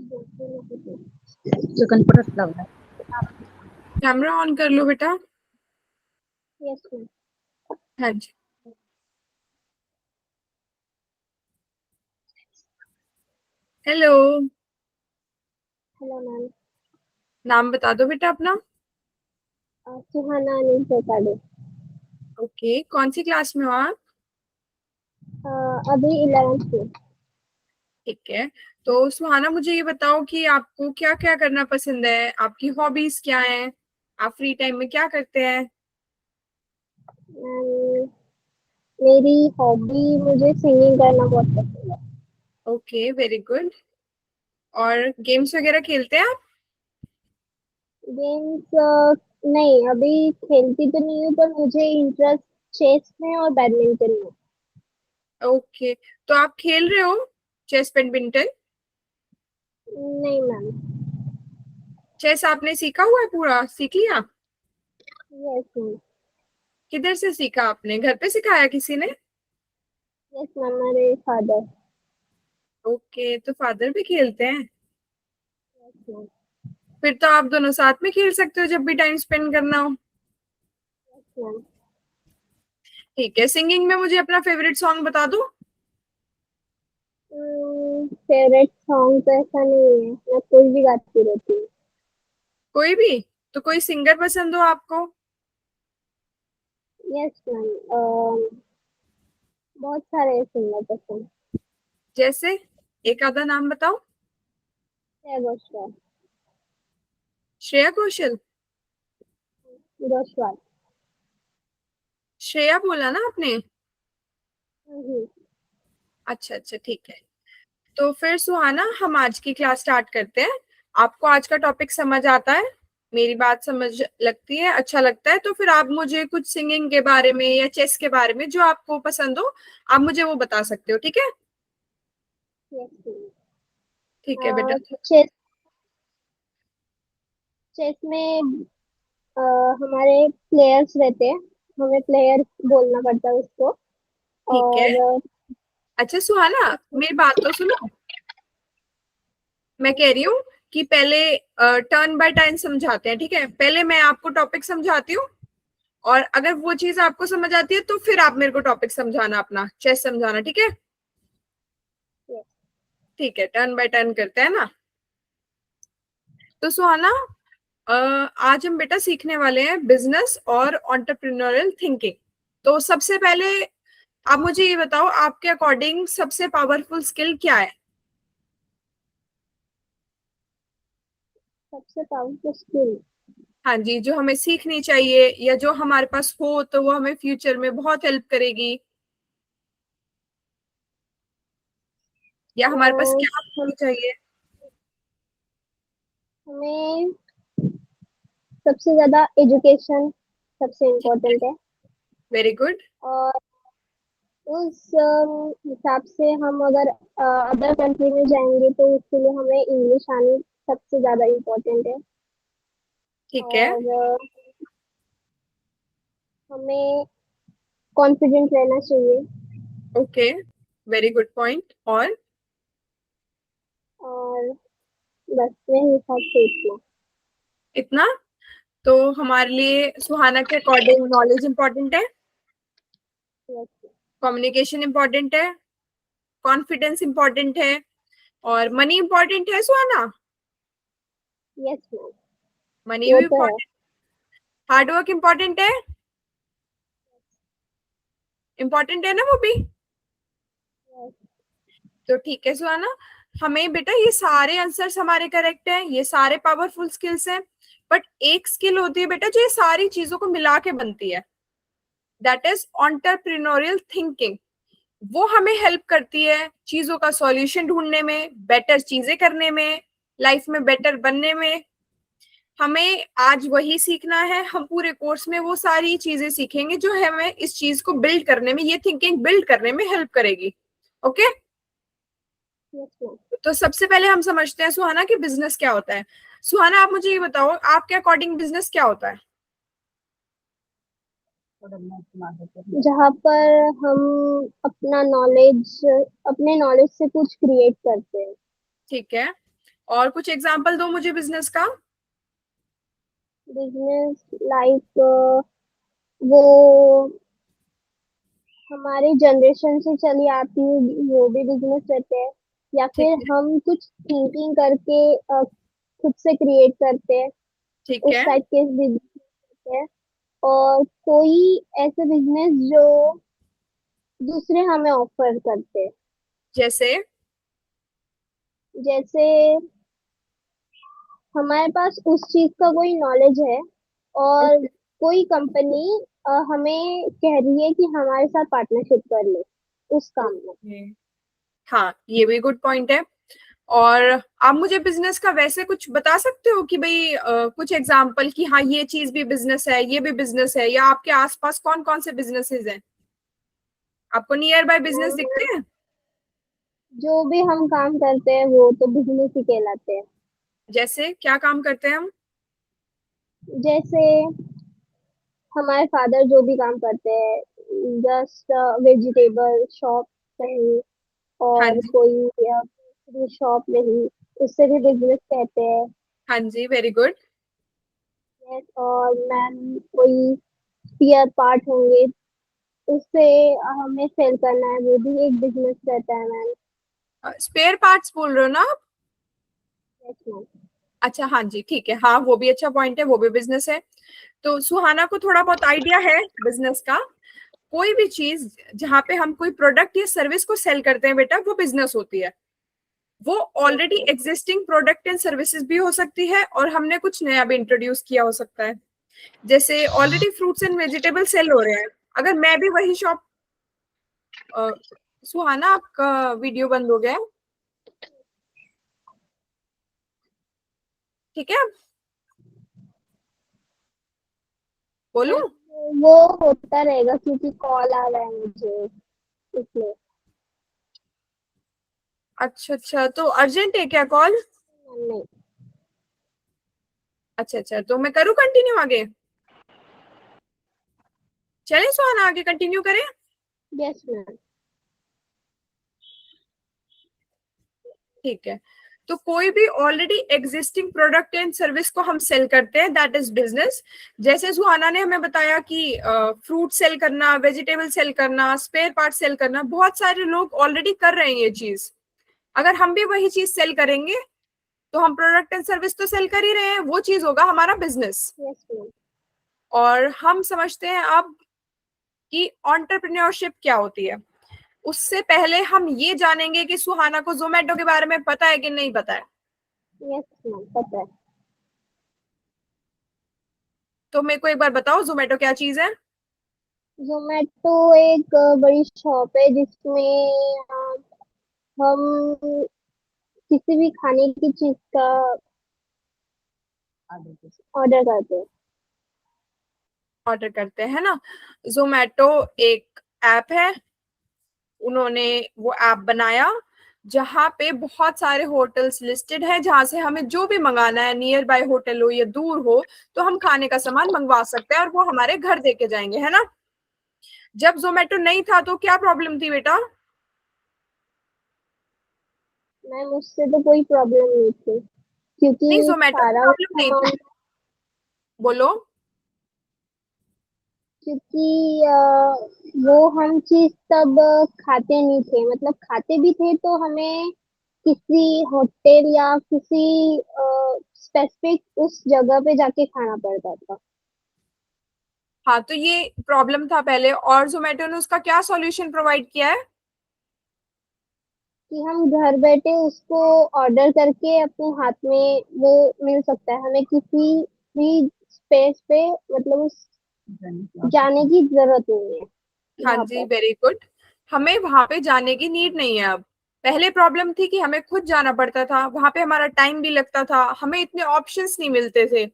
Chicken परोठ लग रहा camera on कर लो बेटा। है। Yes ma'am. हाँ जी। हेलो। Hello ma'am. नाम बता दो बेटा अपना। सुहाना अनिल चौटाडे। ओके, कौन सी क्लास में हो आप? अभी 11th में। ठीक है। तो सुहाना, मुझे ये बताओ कि आपको क्या क्या करना पसंद है, आपकी हॉबीज क्या हैं, आप फ्री टाइम में क्या करते हैं? मैम, मेरी हॉबी मुझे सिंगिंग करना बहुत पसंद है। Okay, very good. और गेम्स वगैरह खेलते हैं आप? गेम्स नहीं, अभी खेलती तो नहीं हूँ, पर मुझे इंटरेस्ट चेस में और बैडमिंटन में। ओके, तो आप खेल रहे हो चेस बैडमिंटन? नहीं मैम। चेस आपने सीखा हुआ है, पूरा सीख लिया? Yes ma'am. किधर से सीखा आपने, घर पे सिखाया किसी ने? यस मैम, मेरे फादर। ओके, तो फादर भी खेलते हैं? Yes ma'am. फिर तो आप दोनों साथ में खेल सकते हो जब भी टाइम स्पेंड करना हो। Yes ma'am. ठीक है, सिंगिंग में मुझे अपना फेवरेट सॉन्ग बता दो। फेवरेट सॉन्ग तो ऐसा नहीं है, मैं कोई भी गाती रहती हूँ। कोई भी? तो कोई सिंगर पसंद हो आपको? Yes ma'am. बहुत सारे सिंगर पसंद। जैसे एक आधा नाम बताओ। है गोस्वाल। श्रेया घोषाल? गोस्वाल। श्रेया बोला ना आपने? हम्म। अच्छा अच्छा, ठीक है। तो फिर सुहाना, हम आज की क्लास स्टार्ट करते हैं। आपको आज का टॉपिक समझ आता है? मेरी बात समझ लगती है, अच्छा लगता है, तो फिर आप मुझे कुछ सिंगिंग के बारे में या चेस के बारे में जो आपको पसंद हो, आप मुझे वो बता सकते हो, ठीक है? यस ठीक है बेटा। मैम। चेस चेस में अ, हमारे प्लेयर्स रहते हैं। हमें प्लेयर बोलना पड़ता है उसको। ठीक है। और अच्छा सुहाना, मेरी बात तो सुनो। मैं कह रही हूँ कि पहले टर्न बाय टर्न समझाते हैं, ठीक है? पहले मैं आपको टॉपिक समझाती हूँ, और अगर वो चीज आपको समझ आती है तो फिर आप मेरे को टॉपिक समझाना, अपना चेस समझाना, ठीक है? ठीक है, टर्न बाय टर्न करते हैं ना। तो सुहाना, आज हम बेटा सीखने वाले हैं बिजनेस और एंटरप्रेन्योरियल थिंकिंग। तो सबसे पहले आप मुझे ये बताओ, आपके अकॉर्डिंग सबसे पावरफुल स्किल क्या है? सबसे पावरफुल स्किल। हाँ जी, जो हमें सीखनी चाहिए या जो हमारे पास हो तो वो हमें फ्यूचर में बहुत हेल्प करेगी, या हमारे पास क्या हम होनी चाहिए? हमें सबसे ज्यादा एजुकेशन सबसे ठीक है, इम्पोर्टेंट है। Very good. और उस हिसाब से हम अगर अदर कंट्री में जाएंगे तो उसके लिए हमें इंग्लिश आनी सबसे ज्यादा इम्पोर्टेंट है। ठीक है। और हमें कॉन्फिडेंट रहना चाहिए। Okay, very good point. और और बस मेरे हिसाब से इतना। इतना? तो हमारे लिए सुहाना के अकॉर्डिंग नॉलेज इंपॉर्टेंट है, यस। कम्युनिकेशन इंपॉर्टेंट है, कॉन्फिडेंस इंपॉर्टेंट है, और मनी इंपॉर्टेंट है सुहाना। Yes ma'am. मनी वो भी तो है। इंपॉर्टेंट, हार्ड वर्क इंपॉर्टेंट है, इंपॉर्टेंट है ना वो भी? यस। तो ठीक है सुहाना, हमें बेटा ये सारे आंसर्स हमारे करेक्ट हैं, ये सारे पावरफुल स्किल्स हैं। बट एक स्किल होती है बेटा जो ये सारी चीजों को मिला के बनती है, दैट इज एंटरप्रेन्योरियल थिंकिंग। वो हमें हेल्प करती है चीजों का सॉल्यूशन ढूंढने में, बेटर चीजें करने में, लाइफ में बेटर बनने में। हमें आज वही सीखना है, हम पूरे कोर्स में वो सारी चीजें सीखेंगे जो हमें इस चीज को बिल्ड करने में, ये थिंकिंग बिल्ड करने में हेल्प करेगी। ओके। Yes ma'am. तो सबसे पहले हम समझते हैं सुहाना कि बिजनेस क्या होता है। सुहाना, आप मुझे ये बताओ, आपके अकॉर्डिंग बिजनेस क्या होता है? जहाँ पर हम अपना नॉलेज अपने नॉलेज से कुछ क्रिएट करते हैं। ठीक है। और कुछ एग्जांपल दो मुझे बिजनेस का। बिजनेस लाइक वो हमारे जनरेशन से चली आती है वो भी बिजनेस रहते हैं, या ठीक फिर है। हम कुछ थिंकिंग करके खुद से क्रिएट करते हैं, ठीक उस है। टाइप के बिजनेस रहते हैं। और कोई ऐसे बिजनेस जो दूसरे हमें ऑफर करते हैं, जैसे। जैसे हमारे पास उस चीज का कोई नॉलेज है और ओके। कोई कंपनी हमें कह रही है कि हमारे साथ पार्टनरशिप कर ले उस काम में। ओके। हाँ, ये भी गुड पॉइंट है। और आप मुझे बिजनेस का वैसे कुछ बता सकते हो कि भाई कुछ एग्जांपल कि हाँ ये चीज भी बिजनेस है, ये भी बिजनेस है, या आपके आसपास कौन कौन से बिजनेसेस हैं, आपको नियर बाय बिजनेस दिखते हैं? जो भी हम काम करते हैं वो तो बिजनेस ही कहलाते हैं। जैसे क्या काम करते हैं हम? जैसे हमारे फादर जो भी काम करते हैं, जस्ट वेजिटेबल शॉप नहीं, हाँ और जी। कोई शॉप नहीं, उससे भी बिजनेस कहते हैं। हाँ जी, वेरी गुड। Yes, और मैम कोई स्पेयर पार्ट होंगे, उससे हमें सेल करना है, वो भी एक बिजनेस रहता है मैम। स्पेयर पार्ट्स बोल रहे हो ना आप? Yes ma'am. अच्छा, हाँ जी, ठीक है, हाँ वो भी अच्छा पॉइंट है, वो भी बिजनेस है। तो सुहाना को थोड़ा बहुत आइडिया है बिजनेस का। कोई भी चीज जहाँ पे हम कोई प्रोडक्ट या सर्विस को सेल करते हैं बेटा, वो बिजनेस होती है। वो yes already ma'am. Existing product and services भी हो सकती है, और हमने कुछ नया भी इंट्रोड्यूस किया हो सकता है। जैसे already fruits and vegetable sale हो रहे हैं, अगर मैं भी वही शॉप। सुहाना, आपका वीडियो बंद हो गया है। ठीक है, बोलूं? यस, वो होता रहेगा क्योंकि कॉल आ रहा है मुझे, इसलिए। अच्छा अच्छा, तो अर्जेंट है क्या कॉल? नहीं। अच्छा अच्छा, तो मैं करूँ कंटिन्यू आगे? चले सुहाना, आगे कंटिन्यू करें? Yes ma'am. ठीक है। तो कोई भी already existing product and service को हम सेल करते हैं, दैट इज बिजनेस। जैसे सुहाना ने हमें बताया कि फ्रूट सेल करना, वेजिटेबल सेल करना, स्पेयर पार्ट सेल करना, बहुत सारे लोग ऑलरेडी कर रहे हैं ये चीज। अगर हम भी वही चीज सेल करेंगे, तो हम प्रोडक्ट एंड सर्विस तो सेल कर ही रहे हैं, वो चीज होगा हमारा बिजनेस। Yes ma'am. और हम समझते हैं अब कि एंटरप्रेन्योरशिप क्या होती है। उससे पहले हम ये जानेंगे कि सुहाना को जोमेटो के बारे में पता है कि नहीं पता है। यस मैम, पता है। तो मेरे को एक बार बताओ, जोमेटो क्या चीज है? जोमेटो एक बड़ी शॉप है जिसमें हम किसी भी खाने की चीज का ऑर्डर करते हैं। ऑर्डर करते हैं ना। जोमेटो एक ऐप है, उन्होंने वो ऐप बनाया जहाँ पे बहुत सारे होटल्स लिस्टेड है, जहां से हमें जो भी मंगाना है, नियर बाय होटल हो या दूर हो, तो हम खाने का सामान मंगवा सकते हैं और वो हमारे घर दे के जाएंगे, है ना। जब जोमेटो नहीं था तो क्या प्रॉब्लम थी बेटा? मैम उससे तो कोई प्रॉब्लम नहीं थी नहीं, क्योंकि जोमेटो से सारा वो प्रॉब्लम नहीं थी। सामान, बोलो। क्योंकि वो हम चीज तब खाते नहीं थे, मतलब खाते भी थे तो हमें किसी होटल या किसी स्पेसिफिक उस जगह पे जाके खाना पड़ता था। हाँ, तो ये प्रॉब्लम था पहले, और जोमेटो ने उसका क्या सॉल्यूशन प्रोवाइड किया है? कि हम घर बैठे उसको ऑर्डर करके अपने हाथ में वो मिल सकता है, हमें किसी भी स्पेस पे, मतलब उस जाने की जरूरत नहीं है हाँ वहां जी, पर। Very good. हमें वहां पे जाने की नीड नहीं है अब। पहले प्रॉब्लम थी कि हमें खुद जाना पड़ता था, वहां पे हमारा टाइम भी लगता था, हमें इतने ऑप्शंस नहीं मिलते थे।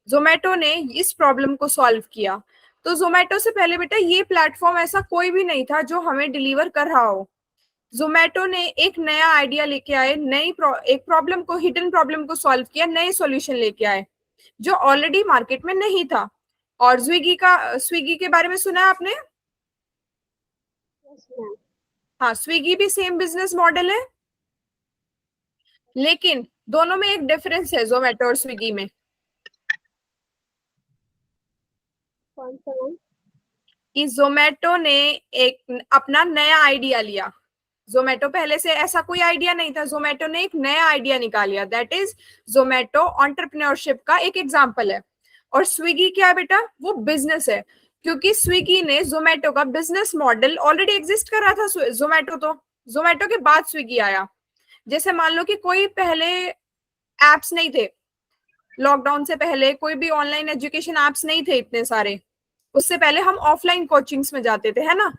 जोमेटो ने इस प्रॉब्लम को सॉल्व किया। तो जोमेटो से पहले बेटा ये प्लेटफॉर्म ऐसा कोई भी नहीं था जो हमें डिलीवर कर रहा हो। जोमेटो ने एक नया आइडिया लेके आए, एक प्रॉब्लम को, हिडन प्रॉब्लम को सॉल्व किया, नए सॉल्यूशन लेके आए जो ऑलरेडी मार्केट में नहीं था। और स्विगी के बारे में सुना है आपने? Yes ma'am. हाँ, स्विगी भी सेम बिजनेस मॉडल है, लेकिन दोनों में एक डिफरेंस है जोमेटो और स्विगी में। कौन सा मैम? कि जोमेटो ने एक अपना नया आइडिया लिया। जोमेटो पहले से ऐसा कोई आइडिया नहीं था, जोमेटो ने एक नया आइडिया निकाल लिया, दैट इज जोमेटो एंटरप्रेन्योरशिप का एक एग्जांपल है। और स्विगी क्या है बेटा, वो बिजनेस है, क्योंकि स्विगी ने जोमेटो का बिजनेस मॉडल ऑलरेडी एग्जिस्ट कर रहा था। जोमेटो तो जोमेटो के बाद स्विगी आया। जैसे मान लो कि कोई पहले एप्स नहीं थे, लॉकडाउन से पहले कोई भी ऑनलाइन एजुकेशन एप्स नहीं थे इतने सारे, उससे पहले हम ऑफलाइन कोचिंग्स में जाते थे, है ना।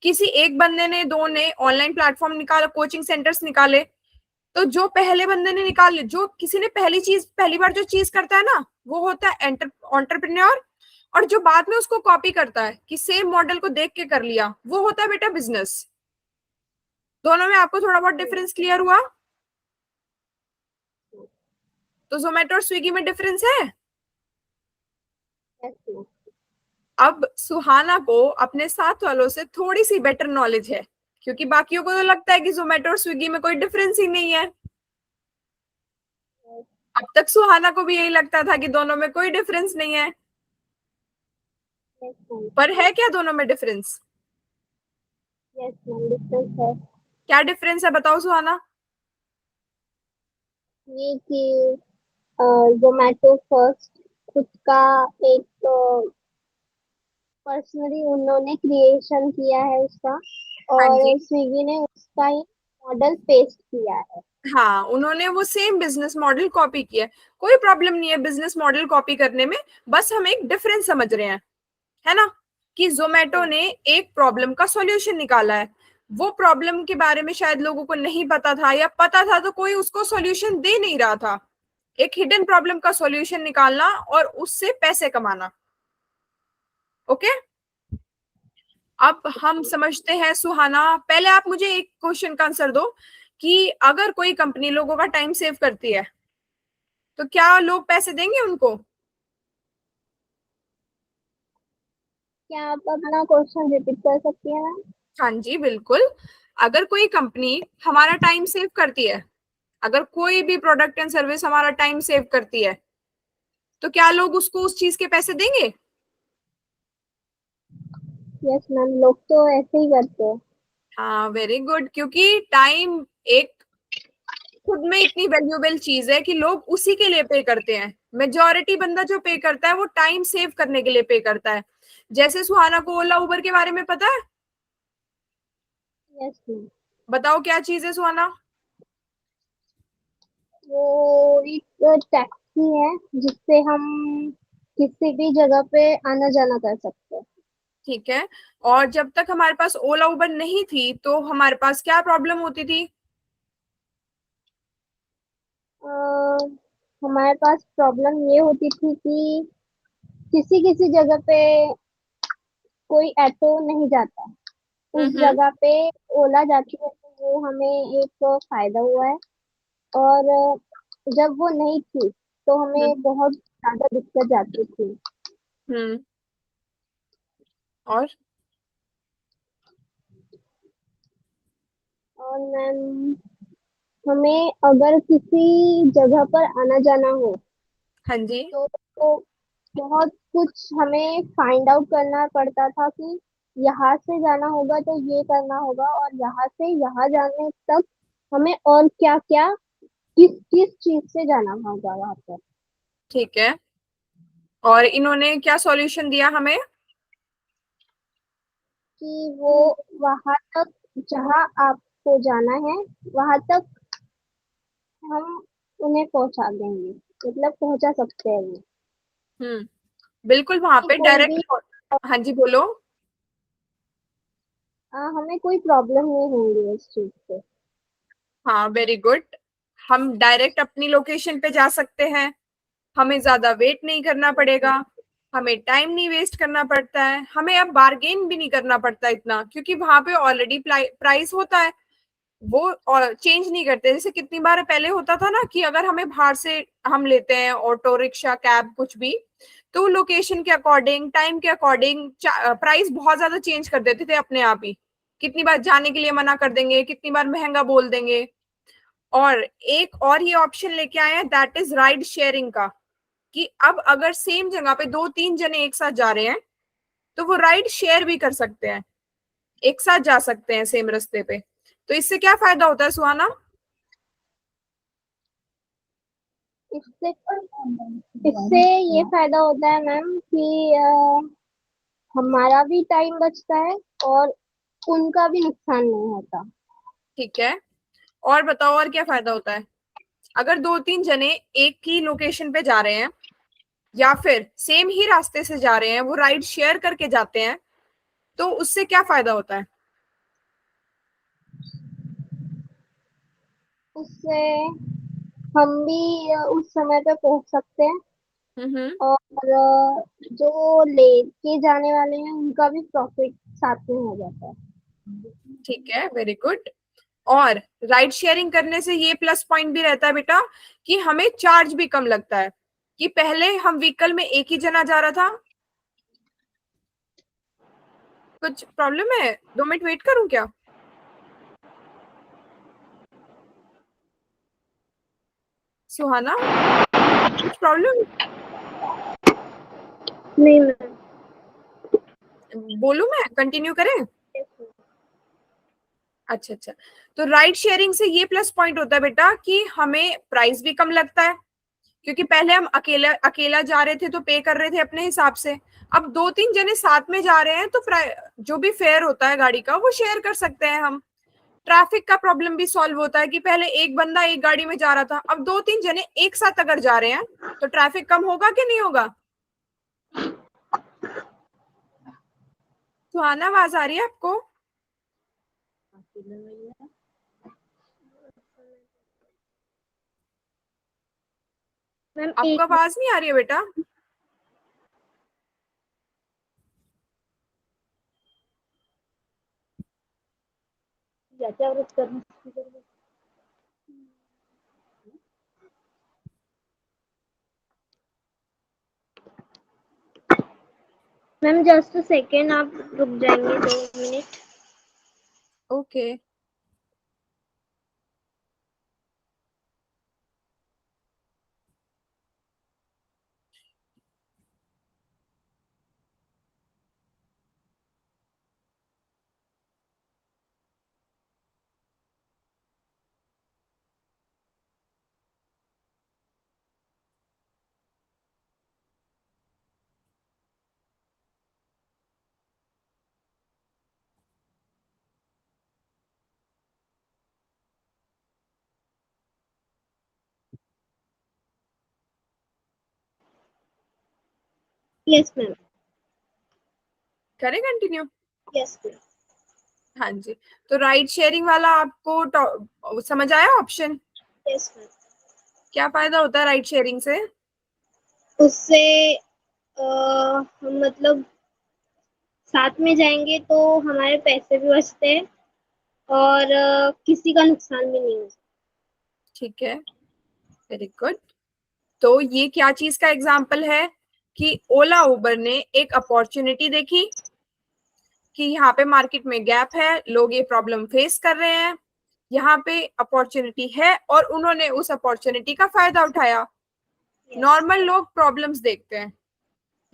किसी एक बंदे ने, दो ने ऑनलाइन प्लेटफॉर्म निकाला, कोचिंग सेंटर्स निकाले। तो जो पहले बंदे ने निकाले, जो किसी ने पहली बार जो चीज करता है ना, वो होता है एंटरप्रेन्योर। और जो बाद में उसको कॉपी करता है कि सेम मॉडल को देख के कर लिया, वो होता है बेटा बिजनेस। दोनों में आपको थोड़ा बहुत डिफरेंस क्लियर हुआ? तो जोमेटो और स्विगी में डिफरेंस है। Yes ma'am. अब सुहाना को अपने साथ वालों से थोड़ी सी बेटर नॉलेज है, क्योंकि बाकियों को तो लगता है कि जोमेटो और स्विगी में कोई डिफरेंस ही नहीं है। अब तक सुहाना को भी यही लगता था कि दोनों में कोई डिफरेंस नहीं है, यस मैम। पर है क्या दोनों में डिफरेंस? यस मैम, डिफरेंस है। क्या डिफरेंस है बताओ सुहाना। ये कि जोमेटो फर्स्ट खुद का एक पर्सनली उन्होंने क्रिएशन किया है उसका, हाँ जी। और स्विगी ने उसका ही मॉडल पेस्ट किया है। हाँ, उन्होंने वो सेम बिजनेस मॉडल कॉपी किया है। कोई प्रॉब्लम नहीं है बिजनेस मॉडल कॉपी करने में, बस हम एक डिफरेंस समझ रहे हैं, है ना। कि जोमेटो ने एक प्रॉब्लम का सॉल्यूशन निकाला है। वो प्रॉब्लम के बारे में शायद लोगों को नहीं पता था, या पता था तो कोई उसको सॉल्यूशन दे नहीं रहा था। एक हिडन प्रॉब्लम का सॉल्यूशन निकालना और उससे पैसे कमाना। ओके। अब हम समझते हैं सुहाना, पहले आप मुझे एक क्वेश्चन का आंसर दो कि अगर कोई कंपनी लोगों का टाइम सेव करती है, तो क्या लोग पैसे देंगे उनको? क्या आप अपना क्वेश्चन रिपीट कर सकती हैं मैम? हाँ जी बिल्कुल। अगर कोई कंपनी हमारा टाइम सेव करती है, अगर कोई भी प्रोडक्ट एंड सर्विस हमारा टाइम सेव करती है, तो क्या लोग उसको उस चीज के पैसे देंगे? यस मैम, लोग तो ऐसे ही करते हैं। हाँ वेरी गुड, क्योंकि टाइम एक खुद में इतनी वैल्यूएबल चीज है कि लोग उसी के लिए पे करते हैं। मेजोरिटी बंदा जो पे करता है वो टाइम सेव करने के लिए पे करता है। जैसे सुहाना को ओला उबर के बारे में पता है, यस मैम। बताओ क्या चीज है सुहाना। वो एक टैक्सी है जिससे हम किसी भी जगह पे आना जाना कर सकते हैं। ठीक है। और जब तक हमारे पास ओला उबर नहीं थी, तो हमारे पास क्या प्रॉब्लम होती थी? अ, हमारे पास प्रॉब्लम ये होती थी कि किसी किसी जगह पे कोई ऑटो नहीं जाता, उस हम्म। जगह पे ओला जाती है, तो वो हमें एक फायदा हुआ है। और जब वो नहीं थी तो हम्म। हमें बहुत ज्यादा दिक्कत जाती थी। हम्म। और और मैम, हमें अगर किसी जगह पर आना जाना हो हाँ जी। तो बहुत कुछ हमें फाइंड आउट करना पड़ता था कि यहाँ से जाना होगा तो ये करना होगा, और यहाँ से यहाँ जाने तक हमें और क्या क्या किस किस चीज से जाना होगा वहां पर। ठीक है। और इन्होंने क्या सॉल्यूशन दिया हमें? कि वो वहां तक जहाँ आपको जाना है वहां तक हम उन्हें पहुंचा देंगे, मतलब पहुंचा सकते हैं वो। बिल्कुल, वहां कि पे कोई भी डायरेक्ट। हाँ जी बोलो। हमें कोई प्रॉब्लम नहीं होंगी इस चीज से। हाँ वेरी गुड। हम डायरेक्ट अपनी लोकेशन पे जा सकते हैं, हमें ज्यादा वेट नहीं करना पड़ेगा, हमें टाइम नहीं वेस्ट करना पड़ता है, हमें अब बार्गेन भी नहीं करना पड़ता इतना, क्योंकि वहां पे ऑलरेडी प्राइस होता है। वो और चेंज नहीं करते। जैसे कितनी बार पहले होता था ना कि अगर हमें बाहर से हम लेते हैं ऑटो रिक्शा कैब कुछ भी, तो लोकेशन के अकॉर्डिंग टाइम के अकॉर्डिंग प्राइस बहुत ज्यादा चेंज कर देते थे अपने आप ही। कितनी बार जाने के लिए मना कर देंगे, कितनी बार महंगा बोल देंगे। और एक और ये ऑप्शन लेके आए हैं, दैट इज राइड शेयरिंग का, कि अब अगर सेम जगह पे दो तीन जने एक साथ जा रहे हैं तो वो राइड शेयर भी कर सकते हैं, एक साथ जा सकते हैं सेम रास्ते पे। तो इससे क्या फायदा होता है सुहाना? इससे इससे ये फायदा होता है मैम कि हमारा भी टाइम बचता है और उनका भी नुकसान नहीं होता। ठीक है, और बताओ और क्या फायदा होता है? अगर दो तीन जने एक ही लोकेशन पे जा रहे हैं या फिर सेम ही रास्ते से जा रहे हैं, वो राइड शेयर करके जाते हैं, तो उससे क्या फायदा होता है? उससे हम भी उस समय पे पहुंच सकते हैं हम्म। और जो लेके जाने वाले हैं उनका भी प्रॉफिट साथ में हो जाता है। ठीक है, वेरी गुड। और राइड शेयरिंग करने से ये प्लस पॉइंट भी रहता है बेटा कि हमें चार्ज भी कम लगता है, कि पहले हम व्हीकल में एक ही जना जा रहा था। कुछ प्रॉब्लम है? 2 मिनट वेट करूं क्या? सुहाना, कुछ प्रॉब्लम? नहीं मैम। बोलूं मैं, कंटिन्यू करें? अच्छा अच्छा। तो राइड शेयरिंग से ये प्लस पॉइंट होता है बेटा कि हमें प्राइस भी कम लगता है, क्योंकि पहले हम अकेला अकेला जा रहे थे तो पे कर रहे थे अपने हिसाब से। अब दो तीन जने साथ में जा रहे हैं तो जो भी फेयर होता है गाड़ी का वो शेयर कर सकते हैं हम। ट्रैफिक का प्रॉब्लम भी सॉल्व होता है कि पहले एक बंदा एक गाड़ी में जा रहा था, अब दो तीन जने एक साथ अगर जा रहे हैं तो ट्रैफिक कम होगा कि नहीं होगा? सुहाना, आवाज आ रही है आपको? मैम आपको एक आवाज नहीं आ रही है बेटा? मैम जस्ट सेकेंड, आप रुक जाएंगे 2 मिनट। ओके। Yes ma'am. करें कंटिन्यू? Yes ma'am. हाँ जी। तो राइड शेयरिंग वाला आपको समझ आया ऑप्शन? Yes ma'am. क्या फायदा होता है राइड शेयरिंग से? उससे हम मतलब साथ में जाएंगे तो हमारे पैसे भी बचते हैं और किसी का नुकसान भी नहीं होता। ठीक है, वेरी गुड। तो ये क्या चीज का एग्जाम्पल है कि ओला उबर ने एक अपॉर्चुनिटी देखी कि यहाँ पे मार्केट में गैप है, लोग ये प्रॉब्लम फेस कर रहे हैं, यहाँ पे अपॉर्चुनिटी है, और उन्होंने उस अपॉर्चुनिटी का फायदा उठाया। यस। नॉर्मल लोग प्रॉब्लम्स देखते हैं,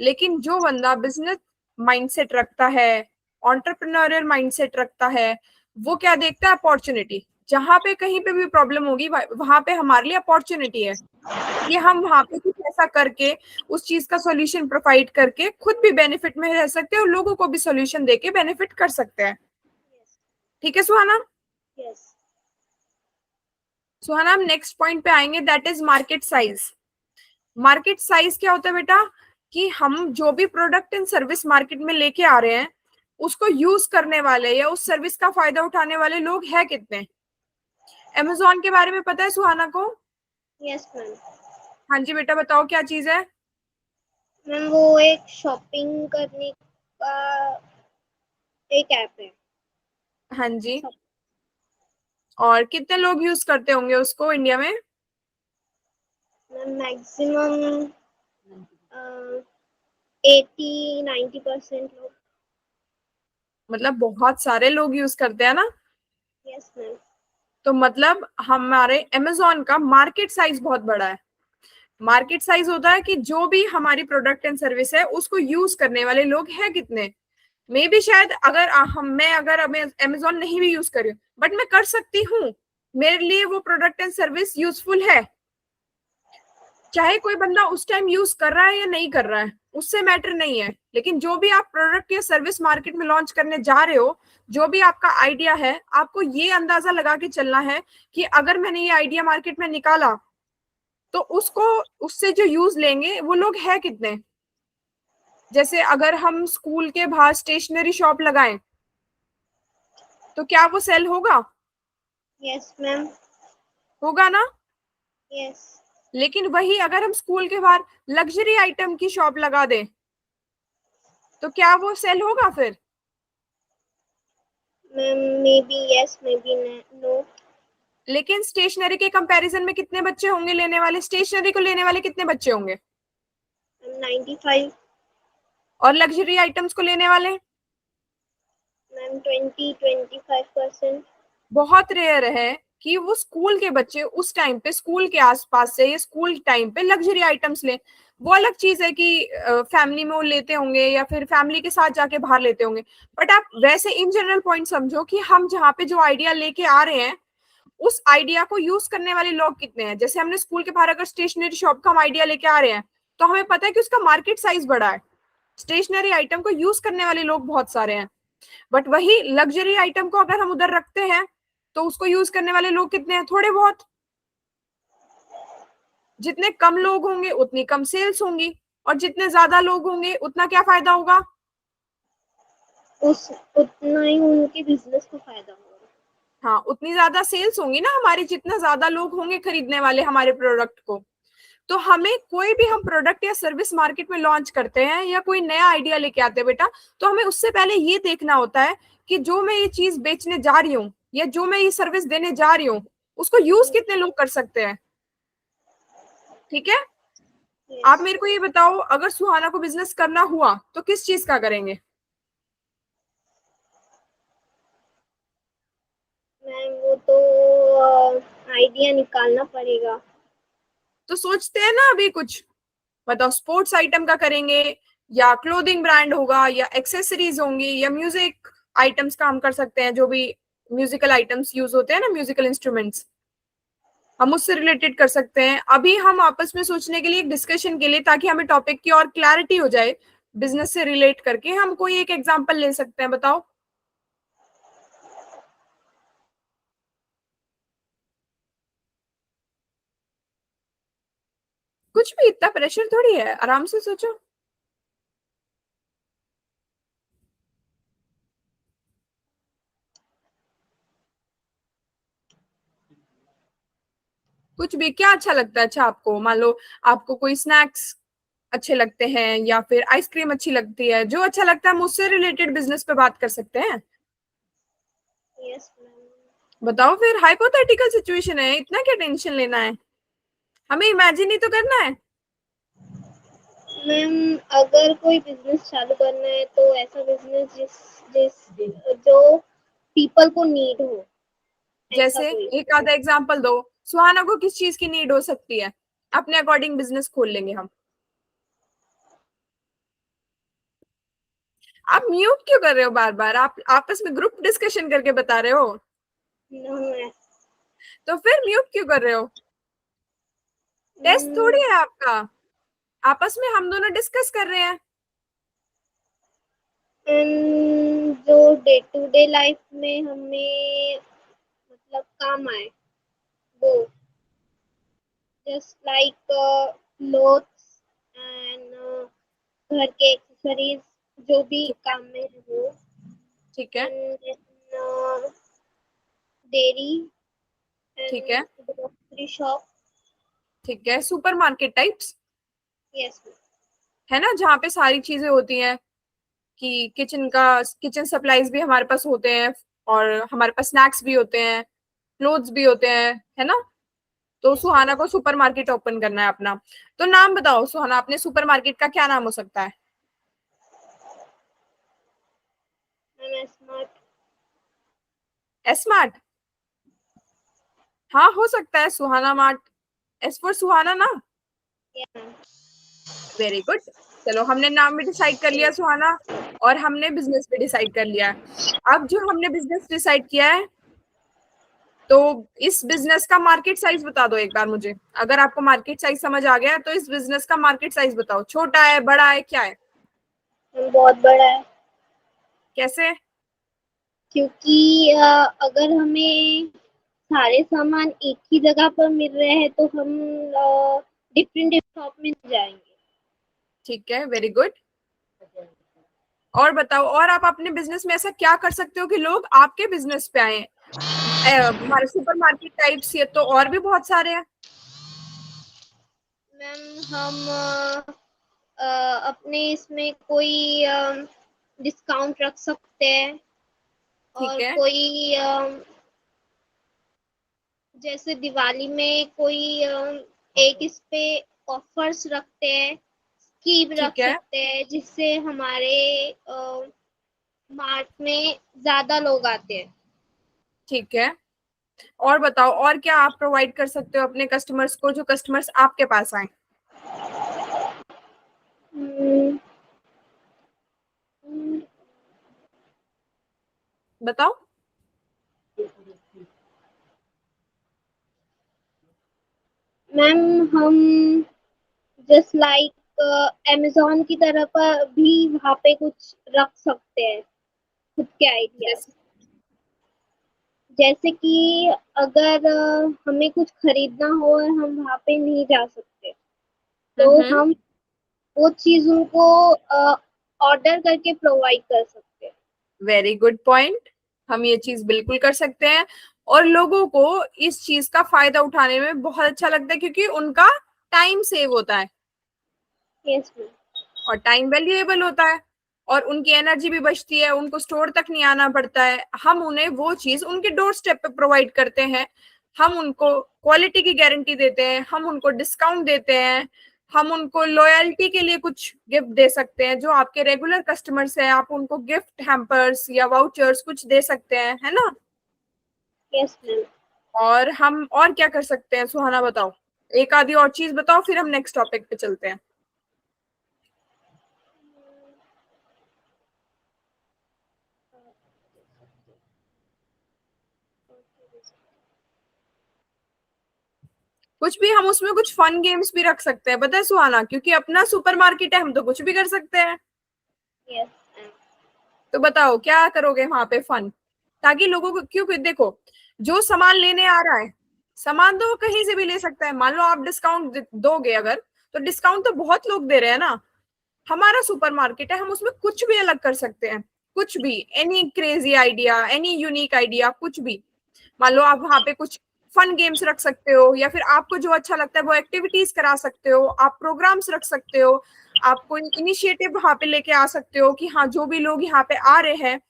लेकिन जो बंदा बिजनेस माइंडसेट रखता है, एंटरप्रेन्योरियल माइंडसेट रखता है, वो क्या देखता है? अपॉर्चुनिटी। जहां पे कहीं पे भी प्रॉब्लम होगी वहां पे हमारे लिए अपॉर्चुनिटी है कि हम वहां पे कुछ ऐसा करके उस चीज का सॉल्यूशन प्रोवाइड करके खुद भी बेनिफिट में रह सकते हैं और लोगों को भी सॉल्यूशन देके बेनिफिट कर सकते हैं। ठीक है सुहाना? यस। सुहाना, हम नेक्स्ट पॉइंट पे आएंगे, that is market size. Market size क्या होता है बेटा? कि हम जो भी प्रोडक्ट एंड सर्विस मार्केट में लेके आ रहे हैं, उसको यूज करने वाले या उस सर्विस का फायदा उठाने वाले लोग हैं कितने। अमेजोन के बारे में पता है सुहाना को? Yes ma'am. हाँ जी बेटा, बताओ क्या चीज है? मैम वो एक शॉपिंग करने का एक ऐप है। हाँ जी। और कितने लोग यूज करते होंगे उसको इंडिया में? मैम मैक्सिमम 80-90% लोग। मतलब बहुत सारे लोग यूज करते हैं ना। Yes ma'am. तो मतलब हमारे अमेजोन का मार्केट साइज बहुत बड़ा है। मार्केट साइज होता है कि जो भी हमारी प्रोडक्ट एंड सर्विस है उसको यूज करने वाले लोग हैं कितने। मे भी शायद अगर मैं अगर अमेजोन नहीं भी यूज कर रही हूँ, बट मैं कर सकती हूँ, मेरे लिए वो प्रोडक्ट एंड सर्विस यूजफुल है। चाहे कोई बंदा उस टाइम यूज कर रहा है या नहीं कर रहा है, उससे मैटर नहीं है। लेकिन जो भी आप प्रोडक्ट या सर्विस मार्केट में लॉन्च करने जा रहे हो, जो भी आपका आइडिया है, आपको ये अंदाजा लगा के चलना है कि अगर मैंने ये आइडिया मार्केट में निकाला तो उसको, उससे जो यूज लेंगे वो लोग है कितने। जैसे अगर हम स्कूल के बाहर स्टेशनरी शॉप लगाएं तो क्या वो सेल होगा? Yes ma'am. होगा ना। यस लेकिन वही अगर हम स्कूल के बाहर लग्जरी आइटम की शॉप लगा दें तो क्या वो सेल होगा फिर? Ma'am, may be yes may be no. लेकिन स्टेशनरी के कंपैरिजन में कितने बच्चे होंगे लेने वाले, स्टेशनरी को लेने वाले कितने बच्चे होंगे? 95। और लग्जरी आइटम्स को लेने वाले? मैम 20-25%। बहुत रेयर है कि वो स्कूल के बच्चे उस टाइम पे स्कूल के आसपास से या स्कूल टाइम पे लग्जरी आइटम्स ले। वो अलग चीज है कि फैमिली में वो लेते होंगे या फिर फैमिली के साथ जाके बाहर लेते होंगे। बट आप वैसे इन जनरल पॉइंट समझो कि हम जहाँ पे जो आइडिया लेके आ रहे हैं उस आइडिया को यूज करने वाले लोग कितने हैं। जैसे हमने स्कूल के बाहर अगर स्टेशनरी शॉप का हम आइडिया लेके आ रहे हैं तो हमें पता है कि उसका मार्केट साइज बड़ा है, स्टेशनरी आइटम को यूज करने वाले लोग बहुत सारे हैं। बट वही लग्जरी आइटम को अगर हम उधर रखते हैं तो उसको यूज करने वाले लोग कितने हैं? थोड़े बहुत। जितने कम लोग होंगे उतनी कम सेल्स होंगी, और जितने ज्यादा लोग होंगे उतना क्या फायदा होगा? उस उतना ही उनके बिजनेस को फायदा होगा। हाँ, उतनी ज्यादा सेल्स होंगी ना हमारी, जितना ज्यादा लोग होंगे खरीदने वाले हमारे प्रोडक्ट को। तो हमें कोई भी हम प्रोडक्ट या सर्विस मार्केट में लॉन्च करते हैं या कोई नया आइडिया लेके आते हैं बेटा, तो हमें उससे पहले ये देखना होता है कि जो मैं ये चीज बेचने जा रही हूँ या जो मैं ये सर्विस देने जा रही हूँ उसको यूज कितने लोग कर सकते हैं। ठीक है। यस आप मेरे को ये बताओ, अगर सुहाना को बिजनेस करना हुआ तो किस चीज का करेंगे? मैम, वो तो आइडिया निकालना पड़ेगा। तो सोचते हैं ना अभी कुछ। बताओ, स्पोर्ट्स आइटम का करेंगे या क्लोथिंग ब्रांड होगा या एक्सेसरीज होंगी या म्यूजिक आइटम्स का हम कर सकते हैं, जो भी म्यूजिकल आइटम्स यूज होते हैं ना, म्यूजिकल इंस्ट्रूमेंट्स, हम उससे रिलेटेड कर सकते हैं। अभी हम आपस में सोचने के लिए, एक डिस्कशन के लिए, ताकि हमें टॉपिक की और क्लैरिटी हो जाए, बिजनेस से रिलेट करके हम कोई एक एग्जांपल ले सकते हैं। बताओ। कुछ भी इतना प्रेशर थोड़ी है, आराम से सोचो। कुछ भी, क्या अच्छा लगता है? अच्छा, आपको मान लो आपको कोई स्नैक्स अच्छे लगते हैं या फिर आइसक्रीम अच्छी लगती है, जो अच्छा लगता है हम उससे रिलेटेड बिजनेस पे बात कर सकते हैं। Yes ma'am. बताओ फिर, हाइपोथेटिकल सिचुएशन है, इतना क्या टेंशन लेना है, हमें इमेजिन ही तो करना है। मैम, अगर कोई बिजनेस चालू करना है तो ऐसा बिजनेस जिस जिस जो पीपल को नीड हो, ऐसा जैसे कोई। एक आधा एग्जांपल दो, सुहाना को किस चीज की नीड हो सकती है, अपने अकॉर्डिंग बिजनेस खोल लेंगे हम। आप म्यूट क्यों कर रहे हो बार बार? आप आपस में ग्रुप डिस्कशन करके बता रहे हो, नो। तो फिर म्यूट क्यों कर रहे हो? टेस्ट थोड़ी है आपका, आपस में हम दोनों डिस्कस कर रहे हैं। जो डे टू डे लाइफ में हमें मतलब काम आए, वो जस्ट लाइक क्लोथ्स एंड घर के एक्सेसरीज, जो भी ठीक है। काम में है वो। ठीक है। एंड डेयरी ठीक है। And grocery shop. ठीक है, सुपर मार्केट टाइप्स, यस। है ना, जहाँ पे सारी चीजें होती हैं, कि किचन सप्लाईज भी हमारे पास होते हैं, और हमारे पास स्नैक्स भी होते हैं, क्लोथ्स भी होते हैं, है ना। तो यस सुहाना मैम। को सुपर मार्केट ओपन करना है अपना। तो नाम बताओ सुहाना, अपने सुपर मार्केट का क्या नाम हो सकता है? Ma'am, smart. स्मार्ट। हाँ हो सकता है, सुहाना मार्ट, एस फॉर सुहाना ना। Very good. चलो हमने नाम भी डिसाइड कर लिया सुहाना, और हमने बिजनेस भी डिसाइड कर लिया है। अब जो हमने बिजनेस डिसाइड किया है, तो इस बिजनेस का मार्केट साइज बता दो एक बार मुझे। अगर आपको मार्केट साइज समझ आ गया तो इस बिजनेस का मार्केट साइज बताओ, छोटा है, बड़ा है, क्या है? बहुत बड़ा है, कैसे? क्योंकि अगर हमें सारे सामान एक ही जगह पर मिल रहे हैं तो हम डिफरेंट शॉप में नहीं जाएंगे। ठीक है, वेरी गुड। और बताओ, और आप अपने बिजनेस में ऐसा क्या कर सकते हो कि लोग आपके बिजनेस पे आए? हमारे सुपर मार्केट टाइप्स, ये तो और भी बहुत सारे हैं। मैम हम अपने इसमें कोई डिस्काउंट रख सकते हैं, ठीक और है। कोई जैसे दिवाली में कोई एक इस पे ऑफर्स रखते हैं, स्कीम रख ठीक है। सकते हैं, जिससे हमारे मार्ट में ज्यादा लोग आते हैं। ठीक है। और बताओ, और क्या आप प्रोवाइड कर सकते हो अपने कस्टमर्स को, जो कस्टमर्स आपके पास आए? हम्म, हम्म, बताओ। मैम हम जस्ट लाइक अमेजोन की तरह पर भी वहाँ पे कुछ रख सकते हैं, खुद के आइडियाज। जैसे? जैसे कि अगर हमें कुछ खरीदना हो और हम वहाँ पे नहीं जा सकते, तो हम्म। हम वो चीज उनको ऑर्डर करके प्रोवाइड कर सकते हैं। Very good point. हम ये चीज बिल्कुल कर सकते हैं, और लोगों को इस चीज का फायदा उठाने में बहुत अच्छा लगता है, क्योंकि उनका टाइम सेव होता है, यस मैम। और टाइम वैल्यूएबल होता है, और उनकी एनर्जी भी बचती है, उनको स्टोर तक नहीं आना पड़ता है। हम उन्हें वो चीज उनके डोर स्टेप पे प्रोवाइड करते हैं। हम उनको क्वालिटी की गारंटी देते हैं, हम उनको डिस्काउंट देते हैं, हम उनको लॉयल्टी के लिए कुछ गिफ्ट दे सकते हैं। जो आपके रेगुलर कस्टमर्स हैं, आप उनको गिफ्ट हैम्पर्स या वाउचर्स कुछ दे सकते हैं, है ना? Yes ma'am. और हम और क्या कर सकते हैं सुहाना, बताओ। एक आधी और चीज बताओ, फिर हम नेक्स्ट टॉपिक पे चलते हैं। कुछ भी, हम उसमें कुछ फन गेम्स भी रख सकते हैं, पता है सुहाना, क्योंकि अपना सुपरमार्केट है, हम तो कुछ भी कर सकते हैं। Yes ma'am. तो बताओ क्या करोगे वहां पे फन, ताकि लोगों को, क्योंकि देखो, जो सामान लेने आ रहा है, सामान तो वो कहीं से भी ले सकता है। मान लो आप डिस्काउंट दोगे अगर, तो डिस्काउंट तो बहुत लोग दे रहे हैं ना। हमारा सुपरमार्केट है, हम उसमें कुछ भी अलग कर सकते हैं, कुछ भी, any crazy idea, any unique idea, कुछ भी। मान लो आप वहां पे कुछ फन गेम्स रख सकते हो, या फिर आपको जो अच्छा लगता है वो एक्टिविटीज करा सकते हो, आप प्रोग्राम्स रख सकते हो, आप कोई इनिशिएटिव वहां पे लेके आ सकते हो कि हाँ, जो भी लोग यहाँ पे आ रहे हैं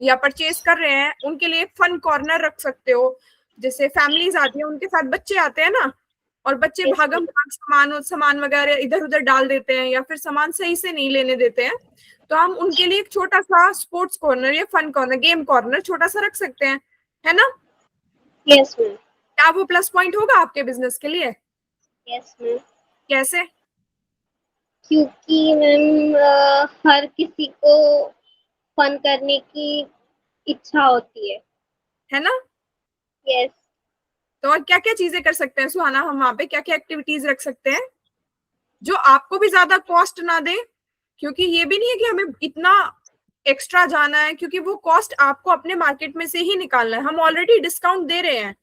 या परचेज कर रहे हैं, उनके लिए फन कॉर्नर रख सकते हो। जैसे फैमिलीज आती है, उनके साथ बच्चे आते हैं ना, और बच्चे यस भागम मैम। भाग सामान सामान वगैरह इधर उधर डाल देते हैं, या फिर सामान सही से नहीं लेने देते हैं। तो हम उनके लिए एक छोटा सा स्पोर्ट्स कॉर्नर या फन कॉर्नर, गेम कॉर्नर छोटा सा रख सकते हैं, है ना? Yes ma'am. क्या वो प्लस पॉइंट होगा आपके बिजनेस के लिए? Yes ma'am. कैसे? क्योंकि मैम हर किसी को फन करने की इच्छा होती है। है ना? यस। तो और क्या क्या चीजें कर सकते हैं सुहाना, हम वहां पे क्या क्या एक्टिविटीज रख सकते हैं जो आपको भी ज्यादा कॉस्ट ना दे? क्योंकि ये भी नहीं है कि हमें इतना एक्स्ट्रा जाना है, क्योंकि वो कॉस्ट आपको अपने मार्केट में से ही निकालना है। हम ऑलरेडी डिस्काउंट दे रहे हैं,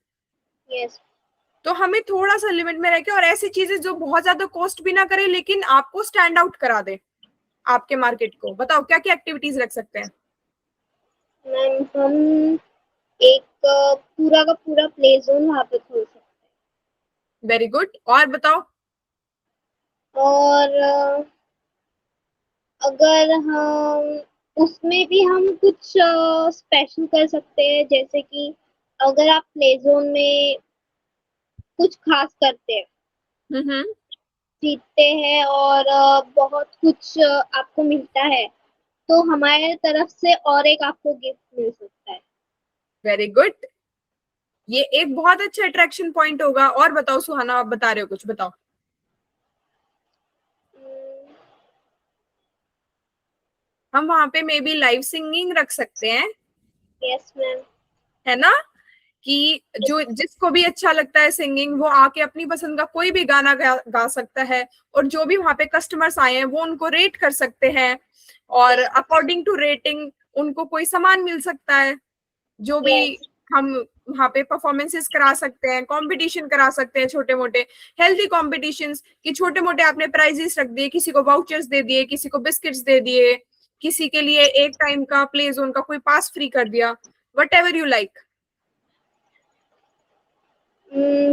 यस। तो हमें थोड़ा सा लिमिट में रह के, और ऐसी चीजें जो बहुत ज्यादा कॉस्ट भी ना करे लेकिन आपको स्टैंड आउट करा दे आपके मार्केट को। बताओ क्या क्या एक्टिविटीज रख सकते हैं? मैम हम एक पूरा का पूरा प्ले जोन वहाँ पे खोल सकते वेरी गुड, और बताओ। हैं। और अगर हम उसमें भी हम कुछ स्पेशल कर सकते हैं, जैसे कि अगर आप प्ले जोन में कुछ खास करते हैं, हम्म। जीतते हैं और बहुत कुछ आपको मिलता है, तो हमारे तरफ से और एक आपको गिफ्ट मिल सकता है। Very good. ये एक बहुत अच्छा अट्रैक्शन पॉइंट होगा। और बताओ सुहाना, आप बता रहे हो कुछ, बताओ। हम वहां पे मे बी लाइव सिंगिंग रख सकते हैं, यस मैम। है ना, कि जो जिसको भी अच्छा लगता है सिंगिंग, वो आके अपनी पसंद का कोई भी गाना गा सकता है। और जो भी वहां पे कस्टमर्स आए हैं वो उनको रेट कर सकते हैं, और अकॉर्डिंग टू रेटिंग उनको कोई सामान मिल सकता है। जो भी यस। हम वहां पे परफॉर्मेंसेस करा सकते हैं, कंपटीशन करा सकते हैं, छोटे मोटे हेल्थी कॉम्पिटिशन्स, कि छोटे मोटे आपने प्राइजेस रख दिए, किसी को वाउचर्स दे दिए, किसी को बिस्किट्स दे दिए, किसी के लिए एक टाइम का प्ले जोन का कोई पास फ्री कर दिया, वट एवर यू लाइक।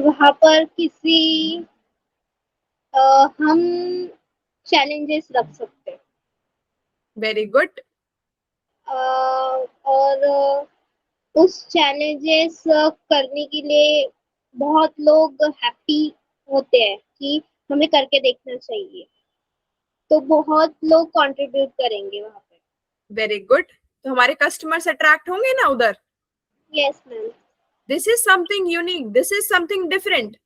वहां पर किसी हम चैलेंजेस रख सकते हैं। Very good. और उस चैलेंजेस करने के लिए बहुत लोग हैप्पी होते हैं कि हमें करके देखना चाहिए, तो बहुत लोग कंट्रीब्यूट करेंगे वहां पे। Very good. तो हमारे कस्टमर्स अट्रैक्ट होंगे ना उधर। Yes ma'am. This is something unique, this is something different.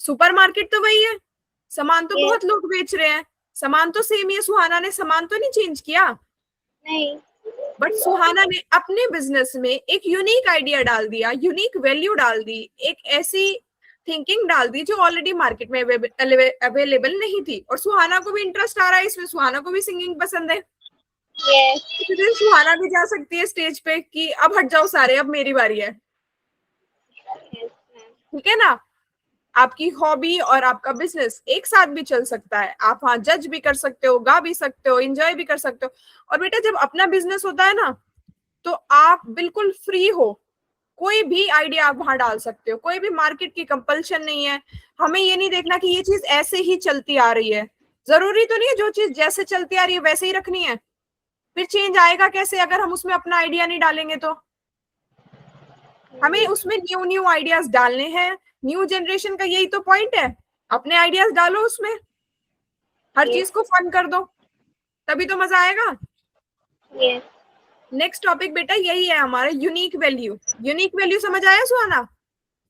Supermarket तो वही है, सामान तो यस। बहुत लोग बेच रहे हैं, सामान तो सेम ही है, सुहाना ने सामान तो नहीं चेंज किया। नहीं। बट सुहाना ने अपने बिजनेस में एक यूनिक आइडिया डाल दिया, यूनिक वैल्यू डाल दी, एक ऐसी थिंकिंग डाल दी जो ऑलरेडी मार्केट में अवेलेबल नहीं थी। और सुहाना को भी इंटरेस्ट आ रहा है इसमें, सुहाना को भी सिंगिंग पसंद है। यस। किसी दिन सुहाना भी जा सकती है स्टेज पे कि अब हट जाओ सारे, अब मेरी बारी है। Yes ma'am. ठीक है ना, आपकी हॉबी और आपका बिजनेस एक साथ भी चल सकता है। आप वहां जज भी कर सकते हो, गा भी सकते हो, एंजॉय भी कर सकते हो। और बेटा जब अपना बिजनेस होता है ना, तो आप बिल्कुल फ्री हो, कोई भी आइडिया आप वहां डाल सकते हो, कोई भी मार्केट की कंपल्शन नहीं है। हमें ये नहीं देखना कि ये चीज ऐसे ही चलती आ रही है, जरूरी तो नहीं है जो चीज जैसे चलती आ रही है वैसे ही रखनी है। फिर चेंज आएगा कैसे अगर हम उसमें अपना आइडिया नहीं डालेंगे तो। हमें उसमें न्यू न्यू आइडियाज डालने हैं। न्यू जनरेशन का यही तो पॉइंट है, अपने आइडियाज डालो उसमें, हर चीज यस। को फन कर दो, तभी तो मजा आएगा। यस। नेक्स्ट टॉपिक बेटा यही है हमारा, यूनिक वैल्यू। यूनिक वैल्यू समझ आया सुहाना,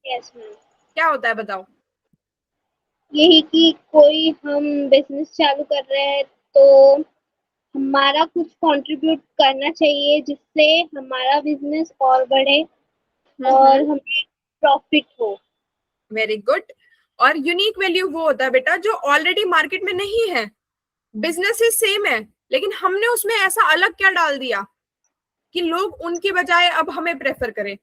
यस मैम। क्या होता है बताओ। यही कि कोई हम बिजनेस चालू कर रहे हैं तो हमारा कुछ कंट्रीब्यूट करना चाहिए जिससे हमारा बिजनेस और बढ़े और हम्म, हमें प्रॉफिट हो। Very good. और यूनिक वैल्यू वो होता है बेटा जो ऑलरेडी मार्केट में नहीं है, बिजनेस ही सेम है, लेकिन हमने उसमें ऐसा अलग क्या डाल दिया कि लोग उनके बजाय अब हमें प्रेफर करें।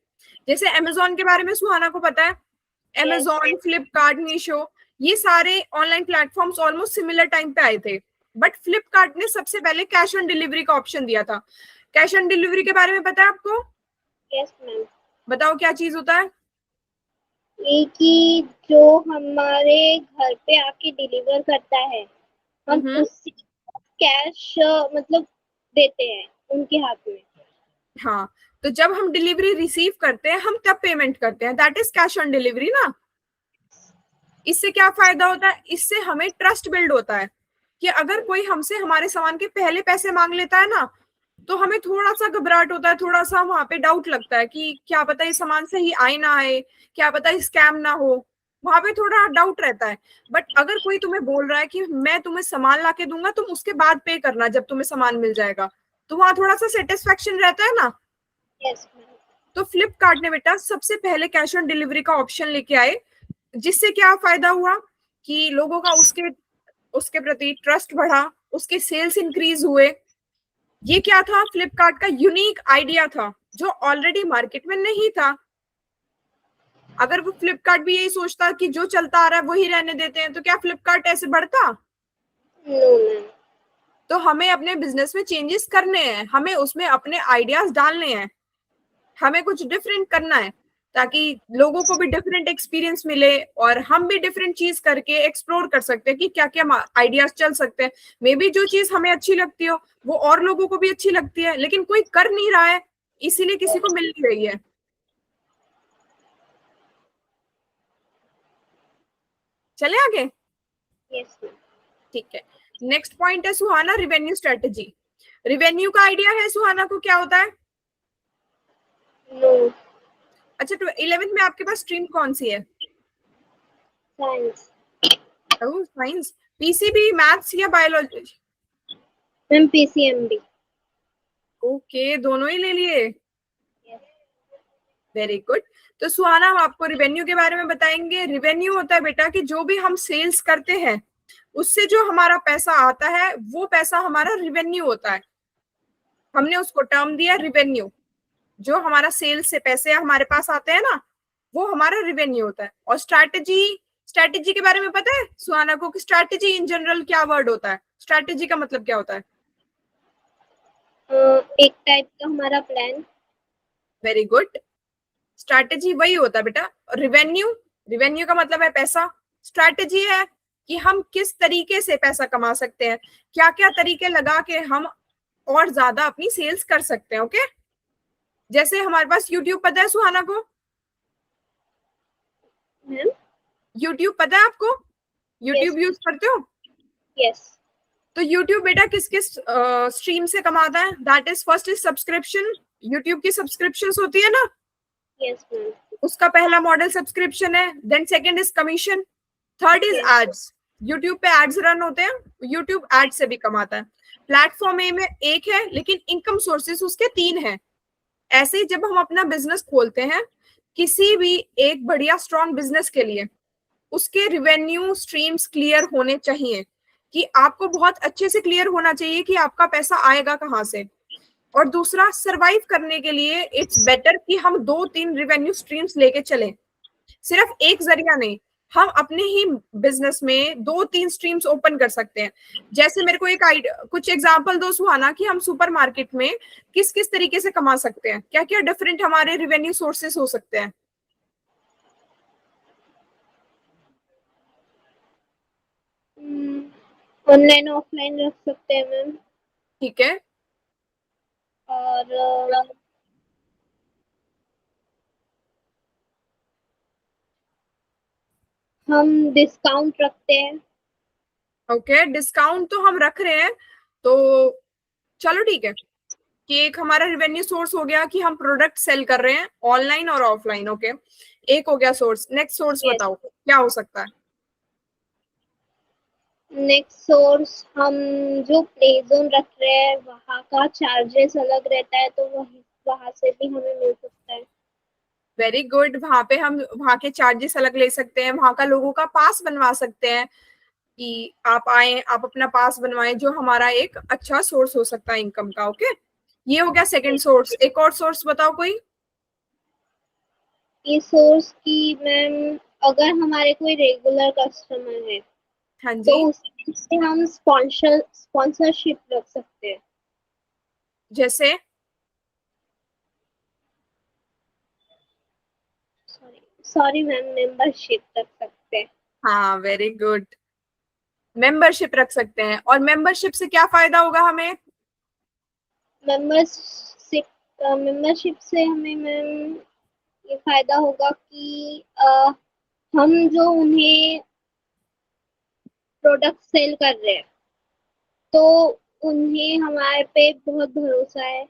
जैसे अमेजोन के बारे में सुहाना को पता है, यस। अमेजोन, फ्लिपकार्ट, मीशो, ये सारे online platforms almost similar time पे आए थे। बट फ्लिपकार्ट ने सबसे पहले कैश ऑन डिलीवरी का ऑप्शन दिया था। कैश ऑन डिलीवरी के बारे में पता है आपको, यस मैम। बताओ क्या चीज होता है। ये कि जो हमारे घर पे आके डिलीवर करता है, हम हम्म, उससे कैश मतलब देते हैं उनके हाथ में। हाँ, तो जब हम डिलीवरी रिसीव करते हैं हम तब पेमेंट करते हैं, that is cash on delivery ना। इससे क्या फायदा होता है, इससे हमें ट्रस्ट बिल्ड होता है कि अगर कोई हमसे हमारे सामान के पहले पैसे मांग लेता है ना, तो हमें थोड़ा सा घबराहट होता है, थोड़ा सा वहां पे डाउट लगता है कि क्या पता ये सामान सही आए ना आए, क्या पता स्कैम ना हो, वहां पे थोड़ा डाउट रहता है। बट अगर कोई तुम्हें बोल रहा है कि मैं तुम्हें सामान ला के दूंगा, तुम उसके बाद पे करना जब तुम्हें सामान मिल जाएगा, तो वहां थोड़ा सा सेटिस्फेक्शन रहता है ना। Yes ma'am. तो फ्लिपकार्ट ने बेटा सबसे पहले कैश ऑन डिलीवरी का ऑप्शन लेके आए, जिससे क्या फायदा हुआ कि लोगों का उसके उसके प्रति ट्रस्ट बढ़ा, उसके सेल्स इंक्रीज हुए। ये क्या था, फ्लिपकार्ट का यूनिक आइडिया था जो ऑलरेडी मार्केट में नहीं था। अगर वो फ्लिपकार्ट भी यही सोचता कि जो चलता आ रहा है वही रहने देते हैं, तो क्या फ्लिपकार्ट ऐसे बढ़ता। No ma'am. तो हमें अपने बिजनेस में चेंजेस करने हैं, हमें उसमें अपने आइडियाज डालने हैं, हमें कुछ डिफरेंट करना है, ताकि लोगों को भी डिफरेंट एक्सपीरियंस मिले और हम भी डिफरेंट चीज करके एक्सप्लोर कर सकते हैं कि क्या क्या आइडियाज चल सकते हैं। मे बी जो चीज हमें अच्छी लगती हो वो और लोगों को भी अच्छी लगती है, लेकिन कोई कर नहीं रहा है, इसीलिए किसी को मिल नहीं रही है। चले आगे। Yes ma'am. ठीक है, नेक्स्ट पॉइंट है सुहाना, रिवेन्यू स्ट्रेटेजी। रिवेन्यू का आइडिया है सुहाना को क्या होता है। नो। अच्छा, तो 11th में आपके पास स्ट्रीम कौन सी है? साइंस। ओह, साइंस। पीसीबी, मैथ्स या बायोलॉजी? Ma'am PCMB. ओके, दोनों ही ले लिए। यस। Very good. तो सुहाना, हम आपको रिवेन्यू के बारे में बताएंगे। रिवेन्यू होता है बेटा कि जो भी हम सेल्स करते हैं उससे जो हमारा पैसा आता है वो पैसा हमारा रिवेन्यू होता है। हमने उसको टर्म दिया रिवेन्यू। जो हमारा सेल्स से पैसे हमारे पास आते हैं ना, वो हमारा रिवेन्यू होता है। और स्ट्रैटेजी, स्ट्रैटेजी के बारे में पता है सुहाना को कि स्ट्रैटेजी इन जनरल क्या वर्ड होता है? स्ट्रैटेजी का मतलब क्या होता है? एक टाइप का हमारा प्लान। Very good. स्ट्रैटेजी वही होता है बेटा। रिवेन्यू, रिवेन्यू का मतलब है पैसा। स्ट्रैटेजी है कि हम किस तरीके से पैसा कमा सकते हैं, क्या क्या तरीके लगा के हम और ज्यादा अपनी सेल्स कर सकते हैं। ओके, जैसे हमारे पास यूट्यूब, पता है सुहाना को? मैम। यूट्यूब पता है आपको? यस। यूट्यूब यूज करते हो? यस। तो यूट्यूब बेटा किस किस स्ट्रीम से कमाता है? That is, first is subscription. YouTube की सब्सक्रिप्शंस होती है ना, यस मैम। उसका पहला मॉडल सब्सक्रिप्शन है। Then second is commission. Third is yes. Ads. YouTube पे एड्स रन होते हैं, यूट्यूब एड्स से भी कमाता है। प्लेटफॉर्म ए में एक है लेकिन इनकम सोर्सेस उसके तीन हैं। ऐसे ही जब हम अपना बिजनेस खोलते हैं, किसी भी एक बढ़िया स्ट्रॉन्ग बिजनेस के लिए उसके रिवेन्यू स्ट्रीम्स क्लियर होने चाहिए, कि आपको बहुत अच्छे से क्लियर होना चाहिए कि आपका पैसा आएगा कहाँ से। और दूसरा, सरवाइव करने के लिए इट्स बेटर कि हम दो तीन रिवेन्यू स्ट्रीम्स लेके चलें, सिर्फ एक जरिया नहीं। हम अपने ही बिजनेस में दो तीन स्ट्रीम्स ओपन कर सकते हैं। जैसे मेरे को एक आइडिया, कुछ एग्जांपल दो सुहाना कि हम सुपरमार्केट में किस किस तरीके से कमा सकते हैं, क्या क्या डिफरेंट हमारे रिवेन्यू सोर्सेस हो सकते हैं। ऑनलाइन ऑफलाइन रख सकते हैं मैम। ठीक है। और हम डिस्काउंट रखते हैं। ओके, डिस्काउंट तो हम रख रहे हैं, तो चलो ठीक है कि एक हमारा रिवेन्यू सोर्स हो गया कि हम प्रोडक्ट सेल कर रहे हैं ऑनलाइन और ऑफलाइन। ओके, एक हो गया सोर्स। Next source yes. बताओ क्या हो सकता है? नेक्स्ट सोर्स, हम जो प्ले जोन रख रहे हैं वहाँ का चार्जेस अलग रहता है, तो वही वहाँ से भी हमें मिल सकता है। Very good. वहां पे हम वहां के चार्जेस अलग ले सकते हैं, वहां का लोगों का पास बनवा सकते हैं कि आप आए, आप अपना पास बनवाएं, जो हमारा एक अच्छा सोर्स हो सकता है इनकम का। ओके, ये हो गया सेकंड यस। सोर्स। एक और सोर्स बताओ कोई। ये सोर्स की मैम, अगर हमारे कोई रेगुलर कस्टमर है हाँ तो जी। उससे हम स्पॉन्सरशिप रख सकते हैं। जैसे? सॉरी सॉरी मैम, मेंबरशिप रख सकते हैं। हाँ, वेरी गुड। मेंबरशिप रख सकते हैं। और मेंबरशिप से क्या फायदा होगा हमें? मेंबरशिप मेंबरशिप से हमें मैम ये फायदा होगा कि हम जो उन्हें प्रोडक्ट सेल कर रहे हैं तो उन्हें हमारे पे बहुत भरोसा है,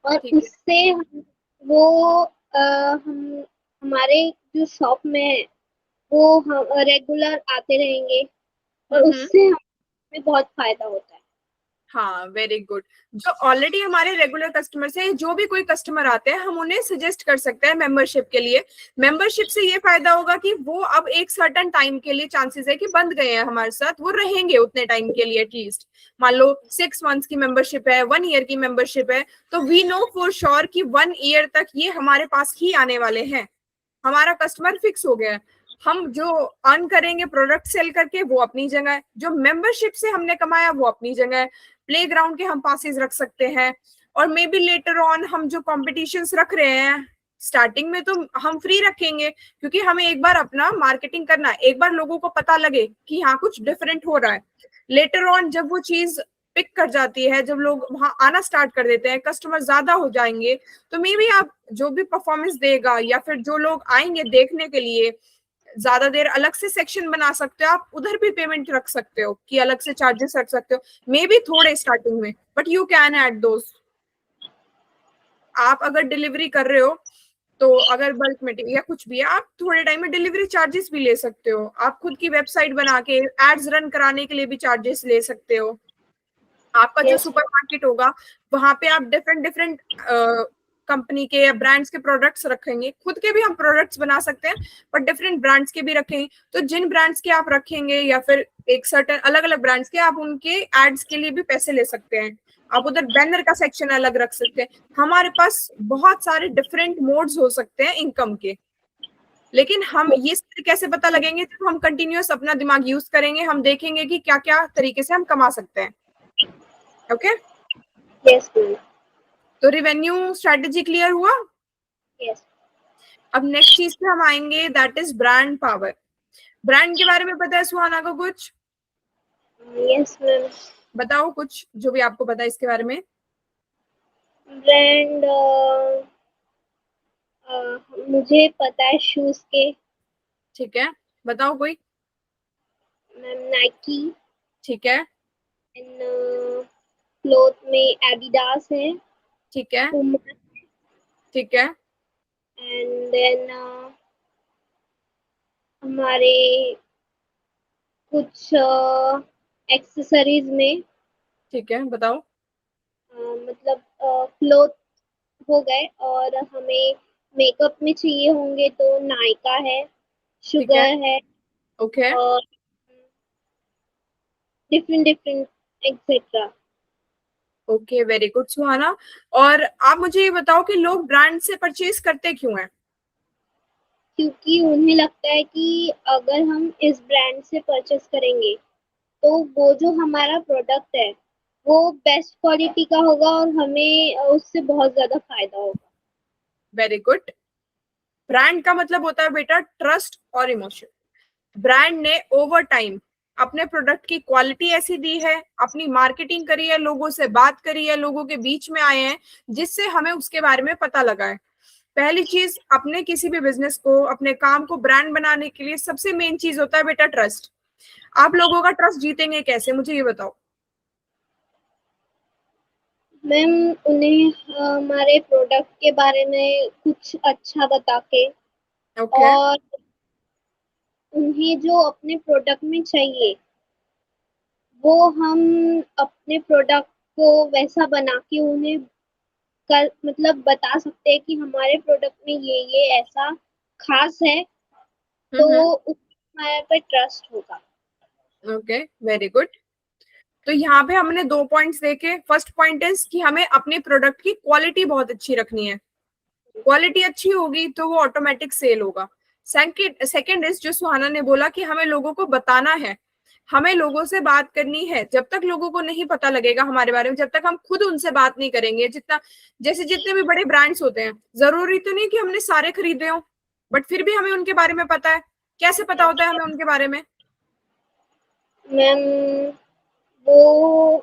और ठीक है। उससे वो हम हमारे जो शॉप में है वो हम रेगुलर आते रहेंगे, और हम्म। उससे हमें बहुत फायदा होता है। हाँ, वेरी गुड। जो ऑलरेडी हमारे रेगुलर कस्टमर्स हैं, जो भी कोई कस्टमर आते हैं, हम उन्हें सजेस्ट कर सकते हैं मेंबरशिप के लिए। मेंबरशिप से ये फायदा होगा कि वो अब एक सर्टेन टाइम के लिए, चांसेस है कि बंद गए हैं हमारे साथ, वो रहेंगे उतने टाइम के लिए एटलीस्ट। मान लो 6 मंथ्स की मेंबरशिप है, 1 ईयर की मेंबरशिप है, तो वी नो फॉर श्योर कि 1 ईयर तक ये हमारे पास ही आने वाले हैं। हमारा कस्टमर फिक्स हो गया है। हम जो अर्न करेंगे प्रोडक्ट सेल करके वो अपनी जगह है, जो मेंबरशिप से हमने कमाया वो अपनी जगह है। प्ले ग्राउंड के हम पासेस रख सकते हैं। और मे बी लेटर ऑन हम जो कॉम्पिटिशन्स रख रहे हैं, स्टार्टिंग में तो हम फ्री रखेंगे, क्योंकि हमें एक बार अपना मार्केटिंग करना है, एक बार लोगों को पता लगे कि हाँ कुछ डिफरेंट हो रहा है। लेटर ऑन जब वो चीज पिक कर जाती है, जब लोग वहां आना स्टार्ट कर देते हैं, कस्टमर ज्यादा हो जाएंगे, तो मे बी आप जो भी परफॉर्मेंस देगा या फिर जो लोग आएंगे देखने के लिए, ज्यादा देर अलग से सेक्शन बना सकते हो आप, उधर भी पेमेंट रख सकते हो कि अलग से चार्जेस रख सकते हो, मे बी थोड़े स्टार्टिंग में, बट यू कैन ऐड दोस। आप अगर डिलीवरी कर रहे हो तो अगर बल्क में या कुछ भी है, आप थोड़े टाइम में डिलीवरी चार्जेस भी ले सकते हो। आप खुद की वेबसाइट बना के एड्स रन कराने के लिए भी चार्जेस ले सकते हो। आपका जो यस सुपरमार्केट होगा वहां पे आप डिफरेंट डिफरेंट कंपनी के या ब्रांड्स के प्रोडक्ट्स रखेंगे। खुद के भी हम प्रोडक्ट्स बना सकते हैं, बट डिफरेंट ब्रांड्स के भी रखेंगे। तो जिन ब्रांड्स के आप रखेंगे या फिर एक सर्टेन अलग अलग ब्रांड्स के, आप उनके एड्स के लिए भी पैसे ले सकते हैं। आप उधर बैनर का सेक्शन अलग रख सकते हैं। हमारे पास बहुत सारे डिफरेंट मोड्स हो सकते हैं इनकम के। लेकिन हम ये कैसे पता लगेंगे, जब हम कंटिन्यूअस अपना दिमाग यूज करेंगे, हम देखेंगे कि क्या क्या तरीके से हम कमा सकते हैं। Okay, yes ma'am. तो रिवेन्यू स्ट्रेटेजी क्लियर हुआ। यस अब नेक्स्ट चीज पे हम आएंगे, that is brand power. Brand के बारे में पता है सुहाना को कुछ? Yes ma'am. बताओ कुछ जो भी आपको पता है इसके बारे में। ब्रांड मुझे पता है शूज के। ठीक है, बताओ कोई। Ma'am Nike. ठीक है। एंड क्लोथ में एडिडास है, ठीक है। पूमा, ठीक है। एंड देन हमारे कुछ एक्सेसरीज में ठीक है, बताओ। मतलब क्लोथ हो गए, और हमें मेकअप में चाहिए होंगे तो नायका है, ठीक है। शुगर है, ओके। और different different etcetera. Okay, very good Suhana. और आप मुझे ये बताओ कि लोग ब्रांड से परचेज करते क्यों हैं? क्योंकि उन्हें लगता है कि अगर हम इस ब्रांड से परचेस करेंगे तो वो जो हमारा प्रोडक्ट है वो बेस्ट क्वालिटी का होगा और हमें उससे बहुत ज्यादा फायदा होगा। Very good. ब्रांड का मतलब होता है बेटा ट्रस्ट और इमोशन। ब्रांड ने ओवर टाइम अपने प्रोडक्ट की क्वालिटी ऐसी दी है, अपनी मार्केटिंग करी है, लोगों से बात करी है, लोगों के बीच में आए हैं, जिससे हमें उसके बारे में पता लगा है। पहली चीज, अपने किसी भी बिजनेस को, अपने काम को ब्रांड बनाने के लिए सबसे मेन चीज होता है बेटा ट्रस्ट। आप लोगों का ट्रस्ट जीतेंगे कैसे, मुझे ये बताओ। मैम उन्हें हमारे प्रोडक्ट के बारे में कुछ अच्छा बता के, ओके। और उन्हें जो अपने प्रोडक्ट में चाहिए वो हम अपने प्रोडक्ट को वैसा बना के उन्हें कर मतलब बता सकते हैं कि हमारे प्रोडक्ट में ये ऐसा खास है, तो हम्म। हमारे पे ट्रस्ट होगा। Okay, very good. तो यहाँ पे हमने दो पॉइंट्स देखे। फर्स्ट पॉइंट इज कि हमें अपने प्रोडक्ट की क्वालिटी बहुत अच्छी रखनी है। क्वालिटी अच्छी होगी तो वो ऑटोमेटिक सेल होगा। सेकंड इज जो सुहाना ने बोला कि हमें लोगों को बताना है, हमें लोगों से बात करनी है। जब तक लोगों को नहीं पता लगेगा हमारे बारे में, जब तक हम खुद उनसे बात नहीं करेंगे, जितना जैसे जितने भी बड़े ब्रांड्स होते हैं, जरूरी तो नहीं कि हमने सारे खरीदे हो, बट फिर भी हमें उनके बारे में पता है। कैसे पता होता है हमें उनके बारे में? मैम वो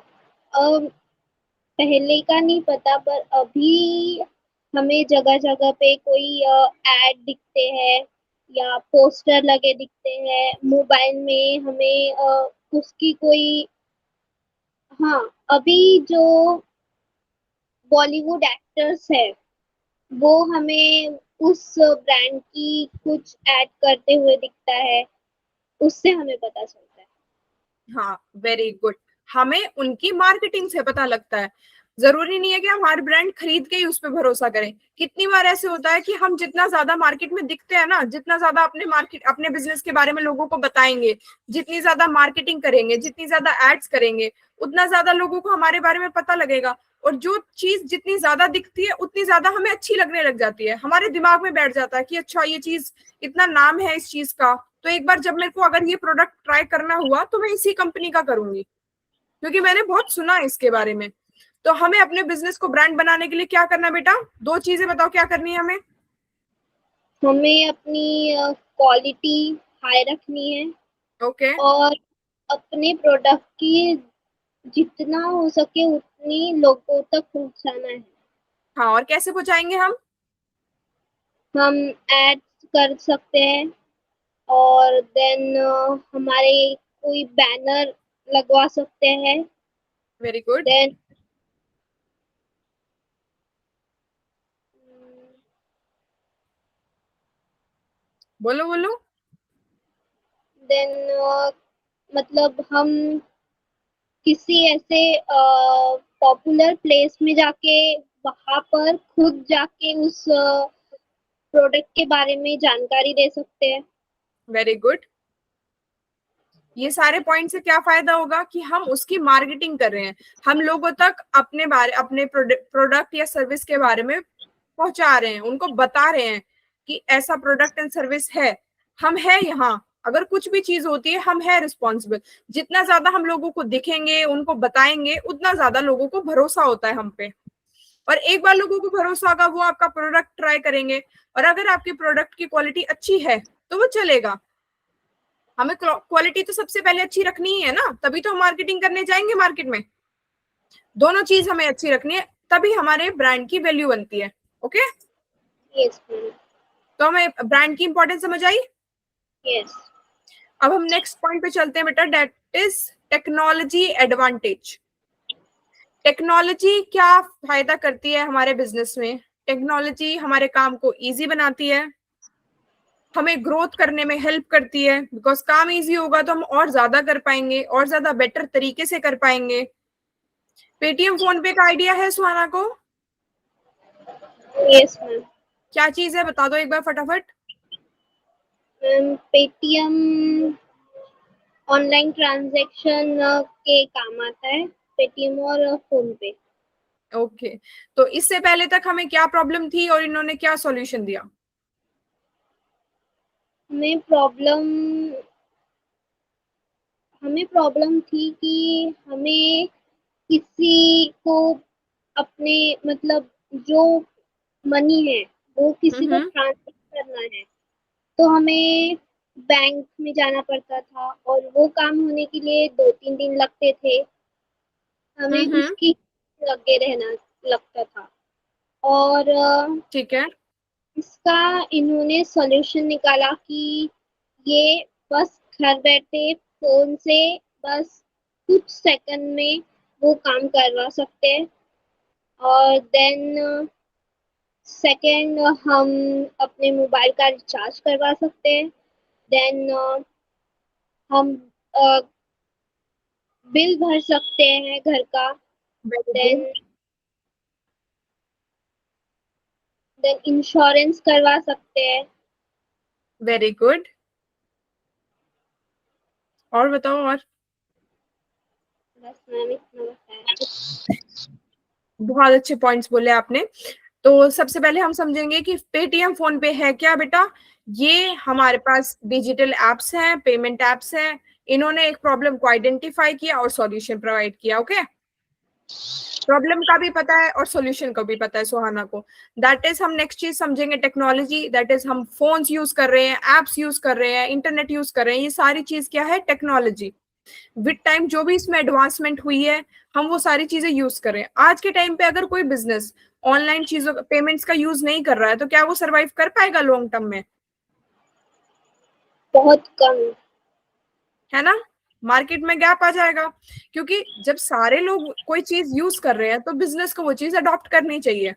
पहले का नहीं पता, पर अभी हमें जगह जगह पे कोई एड दिखते हैं या पोस्टर लगे दिखते हैं मोबाइल में हमें उसकी कोई। हाँ, अभी जो बॉलीवुड एक्टर्स है वो हमें उस ब्रांड की कुछ ऐड करते हुए दिखता है, उससे हमें पता चलता है। हाँ, वेरी गुड। हमें उनकी मार्केटिंग से पता लगता है। जरूरी नहीं है कि हम हमारे ब्रांड खरीद के ही उस पर भरोसा करें। कितनी बार ऐसे होता है कि हम जितना ज्यादा मार्केट में दिखते हैं ना, जितना ज्यादा अपने बिजनेस के बारे में लोगों को बताएंगे, जितनी ज्यादा मार्केटिंग करेंगे, जितनी ज्यादा एड्स करेंगे, उतना ज्यादा लोगों को हमारे बारे में पता लगेगा। और जो चीज जितनी ज्यादा दिखती है उतनी ज्यादा हमें अच्छी लगने लग जाती है, हमारे दिमाग में बैठ जाता है कि अच्छा ये चीज, इतना नाम है इस चीज का, तो एक बार जब मेरे को अगर ये प्रोडक्ट ट्राई करना हुआ तो मैं इसी कंपनी का करूंगी, क्योंकि मैंने बहुत सुना है इसके बारे में। तो हमें अपने बिजनेस को ब्रांड बनाने के लिए क्या करना है बेटा? दो चीजें बताओ क्या करनी है हमें। हमें अपनी क्वालिटी हाई रखनी है, ओके। और अपने प्रोडक्ट की जितना हो सके उतनी लोगों तक पहुंचाना है। हाँ, और कैसे पहुंचाएंगे हम? हम एड्स कर सकते हैं, और देन हमारे कोई बैनर लगवा सकते हैं। Very good. देन बोलो बोलो। देन मतलब हम किसी ऐसे पॉपुलर प्लेस में जाके वहां पर खुद जाके उस प्रोडक्ट के बारे में जानकारी दे सकते हैं। Very good. ये सारे पॉइंट से क्या फायदा होगा कि हम उसकी मार्केटिंग कर रहे हैं, हम लोगों तक अपने प्रोडक्ट या सर्विस के बारे में पहुंचा रहे हैं, उनको बता रहे हैं कि ऐसा प्रोडक्ट एंड सर्विस है, हम है यहाँ, अगर कुछ भी चीज होती है हम है रिस्पॉन्सिबल। जितना ज्यादा हम लोगों को दिखेंगे, उनको बताएंगे, उतना ज्यादा लोगों को भरोसा होता है हम पे। और एक बार लोगों को भरोसा होगा, वो आपका प्रोडक्ट ट्राई करेंगे, और अगर आपकी प्रोडक्ट की क्वालिटी अच्छी है तो वो चलेगा। हमें क्वालिटी तो सबसे पहले अच्छी रखनी ही है ना, तभी तो हम मार्केटिंग करने जाएंगे मार्केट में। दोनों चीज हमें अच्छी रखनी है, तभी हमारे ब्रांड की वैल्यू बनती है। Okay, yes ma'am. तो हमें ब्रांड की इंपॉर्टेंस समझ आई। यस। अब हम नेक्स्ट पॉइंट पे चलते हैं बेटा, that is technology advantage. Technology क्या फायदा करती है हमारे बिजनेस में? टेक्नोलॉजी हमारे काम को इजी बनाती है, हमें ग्रोथ करने में हेल्प करती है, बिकॉज काम इजी होगा तो हम और ज्यादा कर पाएंगे, और ज्यादा बेटर तरीके से कर पाएंगे। पेटीएम फोन पे का आइडिया है सुहाना को? Yes ma'am. क्या चीज है बता दो एक बार फटाफट। मैम पेटीएम ऑनलाइन ट्रांजैक्शन के काम आता है, पेटीएम और फोन पे। ओके, तो इससे पहले तक हमें क्या प्रॉब्लम थी और इन्होंने क्या सॉल्यूशन दिया? हमें प्रॉब्लम हमें प्रॉब्लम थी कि हमें किसी को अपने मतलब जो मनी है वो किसी को हम्म। ट्रांसफर करना है, तो हमें बैंक में जाना पड़ता था और वो काम होने के लिए 2-3 दिन लगते थे, हमें हम्म। उसकी लगे रहना लगता था। और ठीक है। इसका इन्होंने सॉल्यूशन निकाला कि ये बस घर बैठे फोन से बस कुछ सेकंड में वो काम करवा सकते हैं। और देन सेकंड हम अपने मोबाइल का रिचार्ज करवा सकते हैं। देन हम बिल भर सकते हैं घर का। Very then good. Then insurance करवा सकते हैं। Very good. और बताओ और। बस मैम इतना बताया। बहुत अच्छे पॉइंट्स बोले आपने। तो सबसे पहले हम समझेंगे कि पेटीएम फोन पे है क्या बेटा। ये हमारे पास डिजिटल एप्स हैं, पेमेंट एप्स हैं। इन्होंने एक प्रॉब्लम को आइडेंटिफाई किया और सॉल्यूशन प्रोवाइड किया। ओके, प्रॉब्लम का भी पता है और सॉल्यूशन का भी पता है सुहाना को। दैट इज हम नेक्स्ट चीज समझेंगे टेक्नोलॉजी, दैट इज हम फोन्स यूज कर रहे हैं, एप्स यूज कर रहे हैं, इंटरनेट यूज कर रहे हैं, ये सारी चीज क्या है? टेक्नोलॉजी। विद टाइम जो भी इसमें एडवांसमेंट हुई है, हम वो सारी चीजें यूज करें। आज के टाइम पे अगर कोई बिजनेस ऑनलाइन चीजों पेमेंट्स का यूज नहीं कर रहा है तो क्या वो सरवाइव कर पाएगा लॉन्ग टर्म में? बहुत कम। है ना, मार्केट में गैप आ जाएगा। क्योंकि जब सारे लोग कोई चीज यूज कर रहे हैं तो बिजनेस को वो चीज अडॉप्ट करनी चाहिए।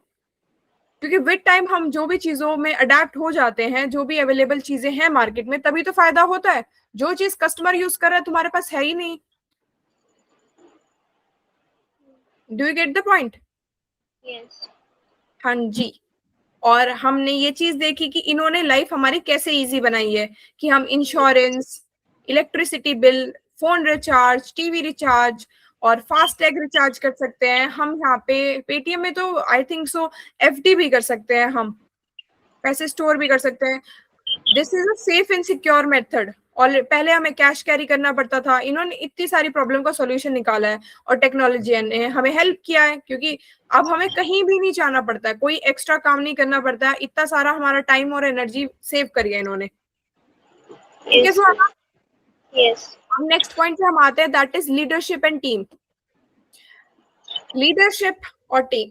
क्योंकि विद टाइम हम जो भी चीजों में अडेप्ट हो जाते हैं, जो भी अवेलेबल चीजें हैं मार्केट में, तभी तो फायदा होता है। जो चीज कस्टमर यूज कर रहा है तुम्हारे पास है ही नहीं। Do you get the point? Yes. हाँ जी। और हमने ये चीज देखी कि इन्होंने लाइफ हमारी कैसे इजी बनाई है, कि हम insurance, electricity bill, phone recharge, TV recharge और फास्टैग रिचार्ज कर सकते हैं। हम यहाँ पे पेटीएम में तो आई थिंक सो एफडी भी कर सकते हैं, हम पैसे स्टोर भी कर सकते हैं। This is a safe and secure method. और पहले हमें कैश कैरी करना पड़ता था, इन्होंने इतनी सारी प्रॉब्लम का सॉल्यूशन निकाला है। और टेक्नोलॉजी ने हमें हेल्प किया है, क्योंकि अब हमें कहीं भी नहीं जाना पड़ता है, कोई एक्स्ट्रा काम नहीं करना पड़ता है, इतना सारा हमारा टाइम और एनर्जी सेव करी है इन्होंने। ठीक है यस मैम। सुहाना। यस। अब नेक्स्ट पॉइंट पे हम आते हैं, that is leadership and team. Leadership और टीम।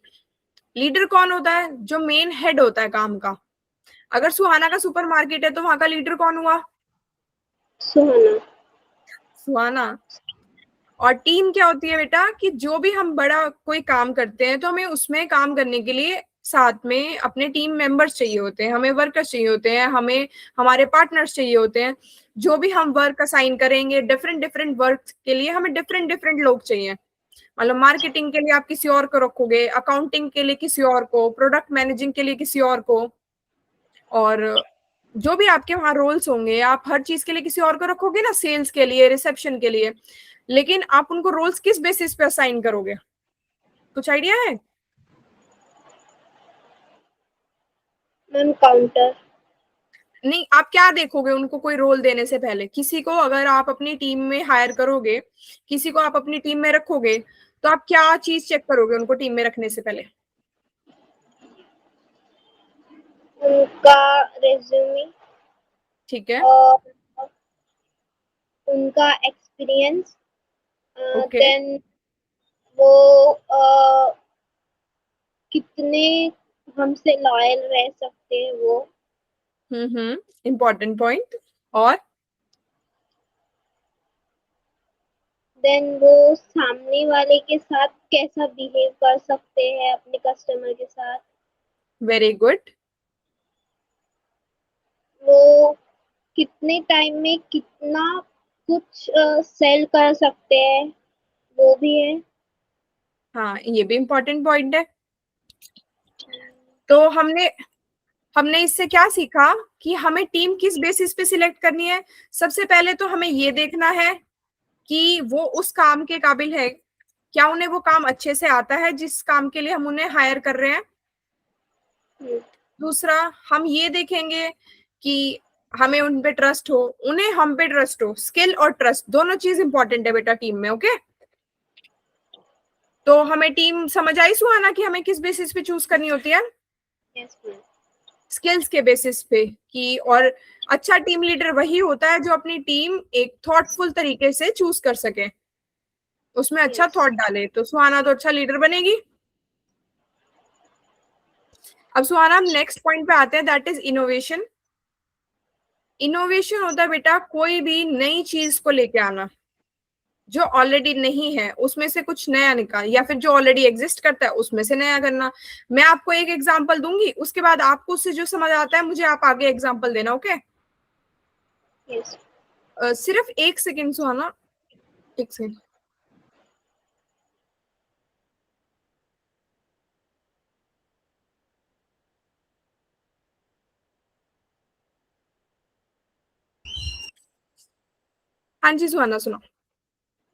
लीडर कौन होता है? जो मेन हेड होता है काम का। अगर सुहाना का सुपरमार्केट है तो वहां का लीडर कौन हुआ? सुहाना। सुहाना। और टीम क्या होती है बेटा, कि जो भी हम बड़ा कोई काम करते हैं तो हमें उसमें काम करने के लिए साथ में अपने टीम मेंबर्स चाहिए होते हैं, हमें वर्कर्स चाहिए होते हैं, हमें हमारे पार्टनर्स चाहिए होते हैं। जो भी हम वर्क असाइन करेंगे, डिफरेंट डिफरेंट वर्क के लिए हमें डिफरेंट डिफरेंट लोग चाहिए। मतलब मार्केटिंग के लिए आप किसी और को रखोगे, अकाउंटिंग के लिए किसी और को, प्रोडक्ट मैनेजिंग के लिए किसी और को, और जो भी आपके वहां रोल्स होंगे आप हर चीज के लिए किसी और को रखोगे ना, सेल्स के लिए, रिसेप्शन के लिए। लेकिन आप उनको रोल्स किस बेसिस पे असाइन करोगे, कुछ आइडिया है? Ma'am counter. नहीं, आप क्या देखोगे उनको कोई रोल देने से पहले? किसी को अगर आप अपनी टीम में हायर करोगे, किसी को आप अपनी टीम में रखोगे, तो आप क्या चीज चेक करोगे उनको टीम में रखने से पहले? उनका रेज्यूमे ठीक है। और उनका एक्सपीरियंस, ओके। देन वो कितने हमसे लॉयल रह सकते हैं वो, इम्पोर्टेंट पॉइंट। और देन वो सामने वाले के साथ कैसा बिहेव कर सकते हैं अपने कस्टमर के साथ, वेरी गुड। वो कितने टाइम में कितना कुछ सेल कर सकते हैं, वो भी है। हाँ, ये भी इम्पोर्टेंट पॉइंट है। तो हमने हमने इससे क्या सीखा कि हमें टीम किस बेसिस पे सिलेक्ट करनी है। सबसे पहले तो हमें ये देखना है कि वो उस काम के काबिल है, क्या उन्हें वो काम अच्छे से आता है जिस काम के लिए हम उन्हें हायर कर रहे हैं। हम्म, दूसरा, हम ये देखेंगे कि हमें उन पे ट्रस्ट हो, उन्हें हम पे ट्रस्ट हो। स्किल और ट्रस्ट दोनों चीज इंपॉर्टेंट है बेटा टीम में। ओके, तो हमें टीम समझ आई सुहाना कि हमें किस बेसिस पे चूज करनी होती है? Yes ma'am. स्किल्स के बेसिस पे। कि और अच्छा टीम लीडर वही होता है जो अपनी टीम एक थॉटफुल तरीके से चूज कर सके, उसमें अच्छा यस। थॉट डाले, तो सुहाना तो अच्छा लीडर बनेगी। अब सुहाना हम नेक्स्ट पॉइंट पे आते हैं, दैट इज इनोवेशन। इनोवेशन होता है बेटा कोई भी नई चीज को लेके आना जो ऑलरेडी नहीं है, उसमें से कुछ नया निकाल, या फिर जो ऑलरेडी एग्जिस्ट करता है उसमें से नया करना। मैं आपको एक एग्जांपल दूंगी, उसके बाद आपको उससे जो समझ आता है मुझे आप आगे एग्जांपल देना। ओके? यस। सिर्फ एक सेकेंड सुहाना, एक सेकेंड। हाँ जी सुहाना, सुनो।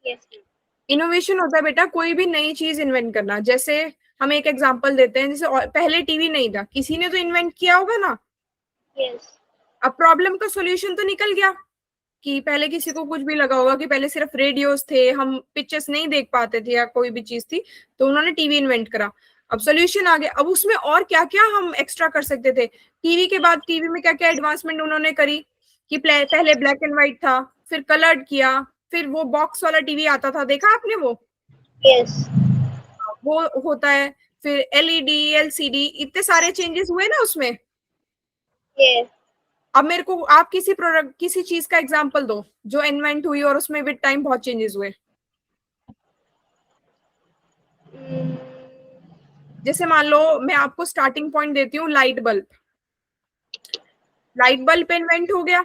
Yes ma'am. इनोवेशन होता है बेटा कोई भी नई चीज इन्वेंट करना। जैसे हम एक एग्जांपल देते हैं, जैसे पहले टीवी नहीं था, किसी ने तो इन्वेंट किया होगा ना। यस। अब प्रॉब्लम का सॉल्यूशन तो निकल गया। कि पहले किसी को कुछ भी लगा होगा कि पहले सिर्फ रेडियोस थे, हम पिक्चर्स नहीं देख पाते थे या कोई भी चीज थी, तो उन्होंने टीवी इन्वेंट करा। अब सोल्यूशन आ गया, अब उसमें और क्या क्या हम एक्स्ट्रा कर सकते थे। टीवी के बाद टीवी में क्या क्या एडवांसमेंट उन्होंने करी कि पहले ब्लैक एंड व्हाइट था, फिर कलर्ड किया, फिर वो बॉक्स वाला टीवी आता था, देखा आपने यस। वो होता है, फिर एलईडी, एलसीडी, इतने सारे चेंजेस हुए ना उसमें। यस। अब मेरे को आप किसी प्रोडक्ट, किसी चीज का एग्जांपल दो जो इन्वेंट हुई और उसमें विद टाइम बहुत चेंजेस हुए। जैसे मान लो मैं आपको स्टार्टिंग पॉइंट देती हूँ, light bulb. Light bulb invent हो गया,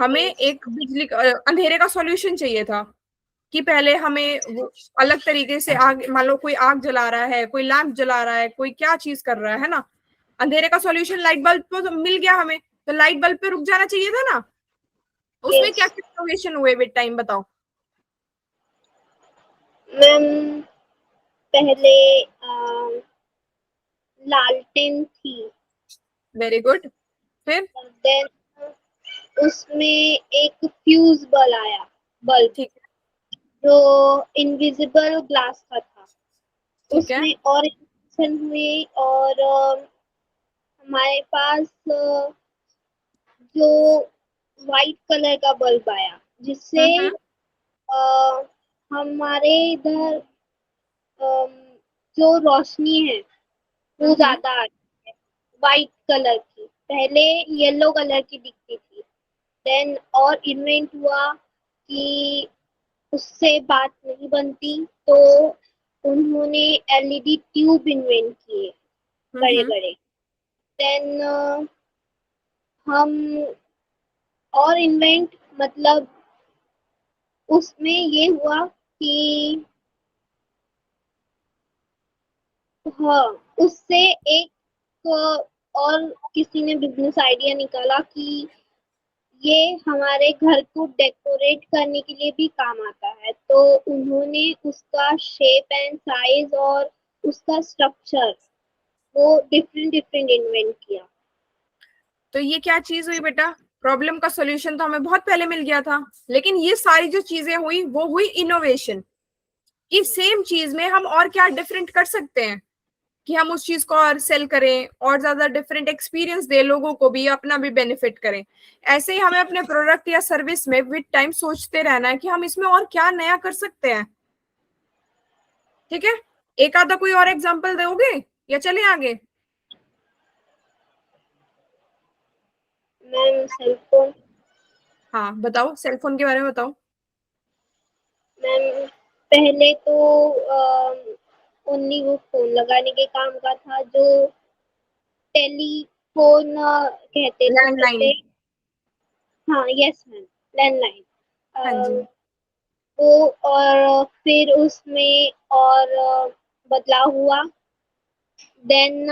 हमें यस। एक बिजली अंधेरे का सॉल्यूशन चाहिए था। कि पहले हमें वो अलग तरीके से आग, मान लो कोई आग जला रहा है, कोई लैंप जला रहा है, कोई क्या चीज कर रहा है ना। अंधेरे का सॉल्यूशन लाइट बल्ब पे तो मिल गया हमें, तो लाइट बल्ब पे रुक जाना चाहिए था ना। उसमें क्या यस क्या इनोवेशन हुए विद टाइम, बताओ। मैम, पहले लालटेन थी, वेरी गुड। फिर? देन उसमें एक फ्यूज बल्ब ठीक है। जो इनविजिबल ग्लास का था, ठीक है। उसमें और invention हुई, और हमारे पास जो वाइट कलर का बल्ब आया, जिससे हम्म। अ, हमारे इधर अम, जो रोशनी है वो हम्म। ज्यादा आती है, वाइट कलर की, पहले येलो कलर की दिखती थी। देन और इन्वेंट हुआ कि उससे बात नहीं बनती, तो उन्होंने एलईडी ट्यूब इन्वेंट किए। बड़े हम्म। बड़े। देन हम और इन्वेंट, मतलब उसमें ये हुआ कि हाँ, उससे एक और किसी ने बिजनेस आइडिया निकाला कि ये हमारे घर को डेकोरेट करने के लिए भी काम आता है, तो उन्होंने उसका शेप एंड साइज और उसका स्ट्रक्चर वो डिफरेंट डिफरेंट इन्वेंट किया। तो ये क्या चीज हुई बेटा? प्रॉब्लम का सॉल्यूशन तो हमें बहुत पहले मिल गया था, लेकिन ये सारी जो चीजें हुई वो हुई इनोवेशन। कि सेम चीज में हम और क्या डिफरेंट कर सकते हैं, कि हम उस चीज को और सेल करें और ज्यादा डिफरेंट एक्सपीरियंस दे लोगों को भी, अपना भी बेनिफिट करें। ऐसे ही हमें अपने प्रोडक्ट या सर्विस में विद टाइम सोचते रहना है कि हम इसमें और क्या नया कर सकते हैं। ठीक है, एक आधा कोई और एग्जांपल दोगे या चले आगे? Ma'am cellphone. हाँ बताओ, सेलफोन के बारे में बताओ। मैम पहले तो ओनली वो फोन लगाने के काम का था, जो टेलीफोन कहते थे लैंडलाइन। उसे। हाँ, यस मैम, हाँ जी। लैंडलाइन। वो और फिर उसमें और बदलाव हुआ। देन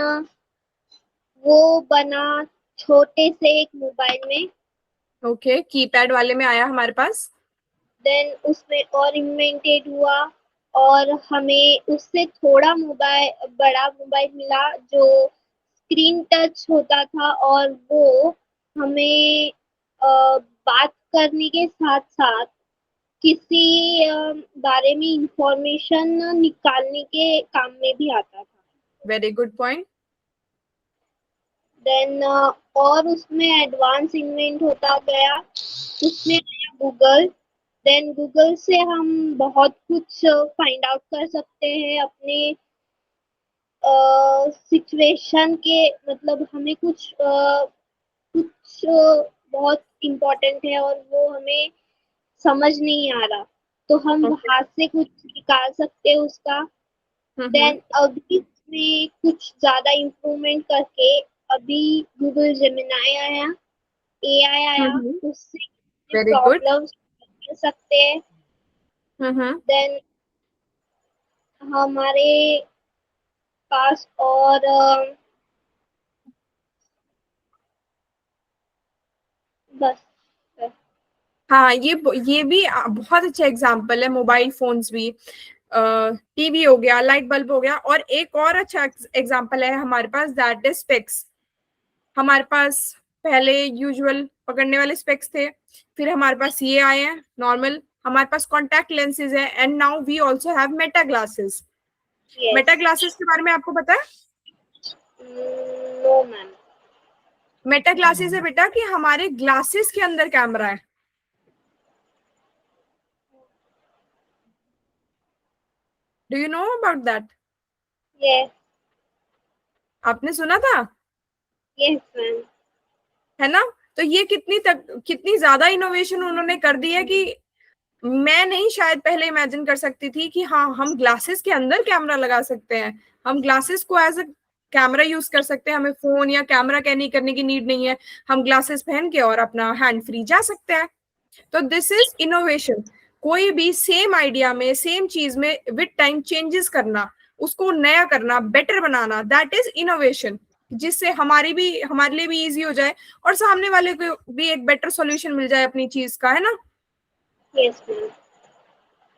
वो बना छोटे से एक मोबाइल में। ओके, कीपैड वाले में आया हमारे पास। देन उसमें और इन्वेंटेड हुआ, और हमें उससे थोड़ा मोबाइल, बड़ा मोबाइल मिला जो स्क्रीन टच होता था, और वो हमें बात करने के साथ साथ किसी बारे में इंफॉर्मेशन निकालने के काम में भी आता था। Very good point. देन और उसमें एडवांस इन्वेंट होता गया, उसमें आया गूगल। देन गूगल से हम बहुत कुछ फाइंड आउट कर सकते हैं अपने सिचुएशन के, मतलब हमें कुछ बहुत इम्पोर्टेंट है और वो हमें समझ नहीं आ रहा, तो हम ओके। वहां से कुछ निकाल सकते हैं उसका। हम्म। देन अभी इसमें कुछ ज्यादा इम्प्रूवमेंट करके अभी गूगल जेमिनाई आया, एआई आया, हम्म। उससे वेरी गुड। प्रॉब्लम्स कर सकते हैं। हम्म। देन हमारे पास और बस। हाँ, ये भी बहुत अच्छा एग्जांपल है। मोबाइल फोन्स भी, टीवी हो गया, लाइट बल्ब हो गया, और एक और अच्छा एग्जांपल है हमारे पास, दैट इज स्पेक्स। हमारे पास पहले यूजुअल पकड़ने वाले स्पेक्स थे, फिर हमारे पास ये आए हैं नॉर्मल। हमारे पास कॉन्टैक्ट लेंसेज है, and now we also have Meta glasses. Yes. Meta glasses के बारे में आपको पता है? No ma'am. मेटा ग्लासेस है बेटा कि हमारे ग्लासेस के अंदर कैमरा है। Do you know about that? Yes. आपने सुना था? Yes ma'am. है ना? तो ये कितनी ज्यादा इनोवेशन उन्होंने कर दी है कि मैं नहीं शायद पहले इमेजिन कर सकती थी कि हाँ, हम ग्लासेस के अंदर कैमरा लगा सकते हैं। हम ग्लासेस को एज अ कैमरा यूज कर सकते हैं, हमें फोन या कैमरा कैरी करने की नीड नहीं है। हम ग्लासेस पहन के और अपना हैंड फ्री जा सकते हैं। तो दिस इज इनोवेशन। कोई भी सेम आइडिया में, सेम चीज में विद टाइम चेंजेस करना, उसको नया करना, better banana, that is innovation. जिससे हमारे लिए भी इजी हो जाए और सामने वाले को भी एक बेटर सॉल्यूशन मिल जाए अपनी चीज का, है ना? Yes ma'am.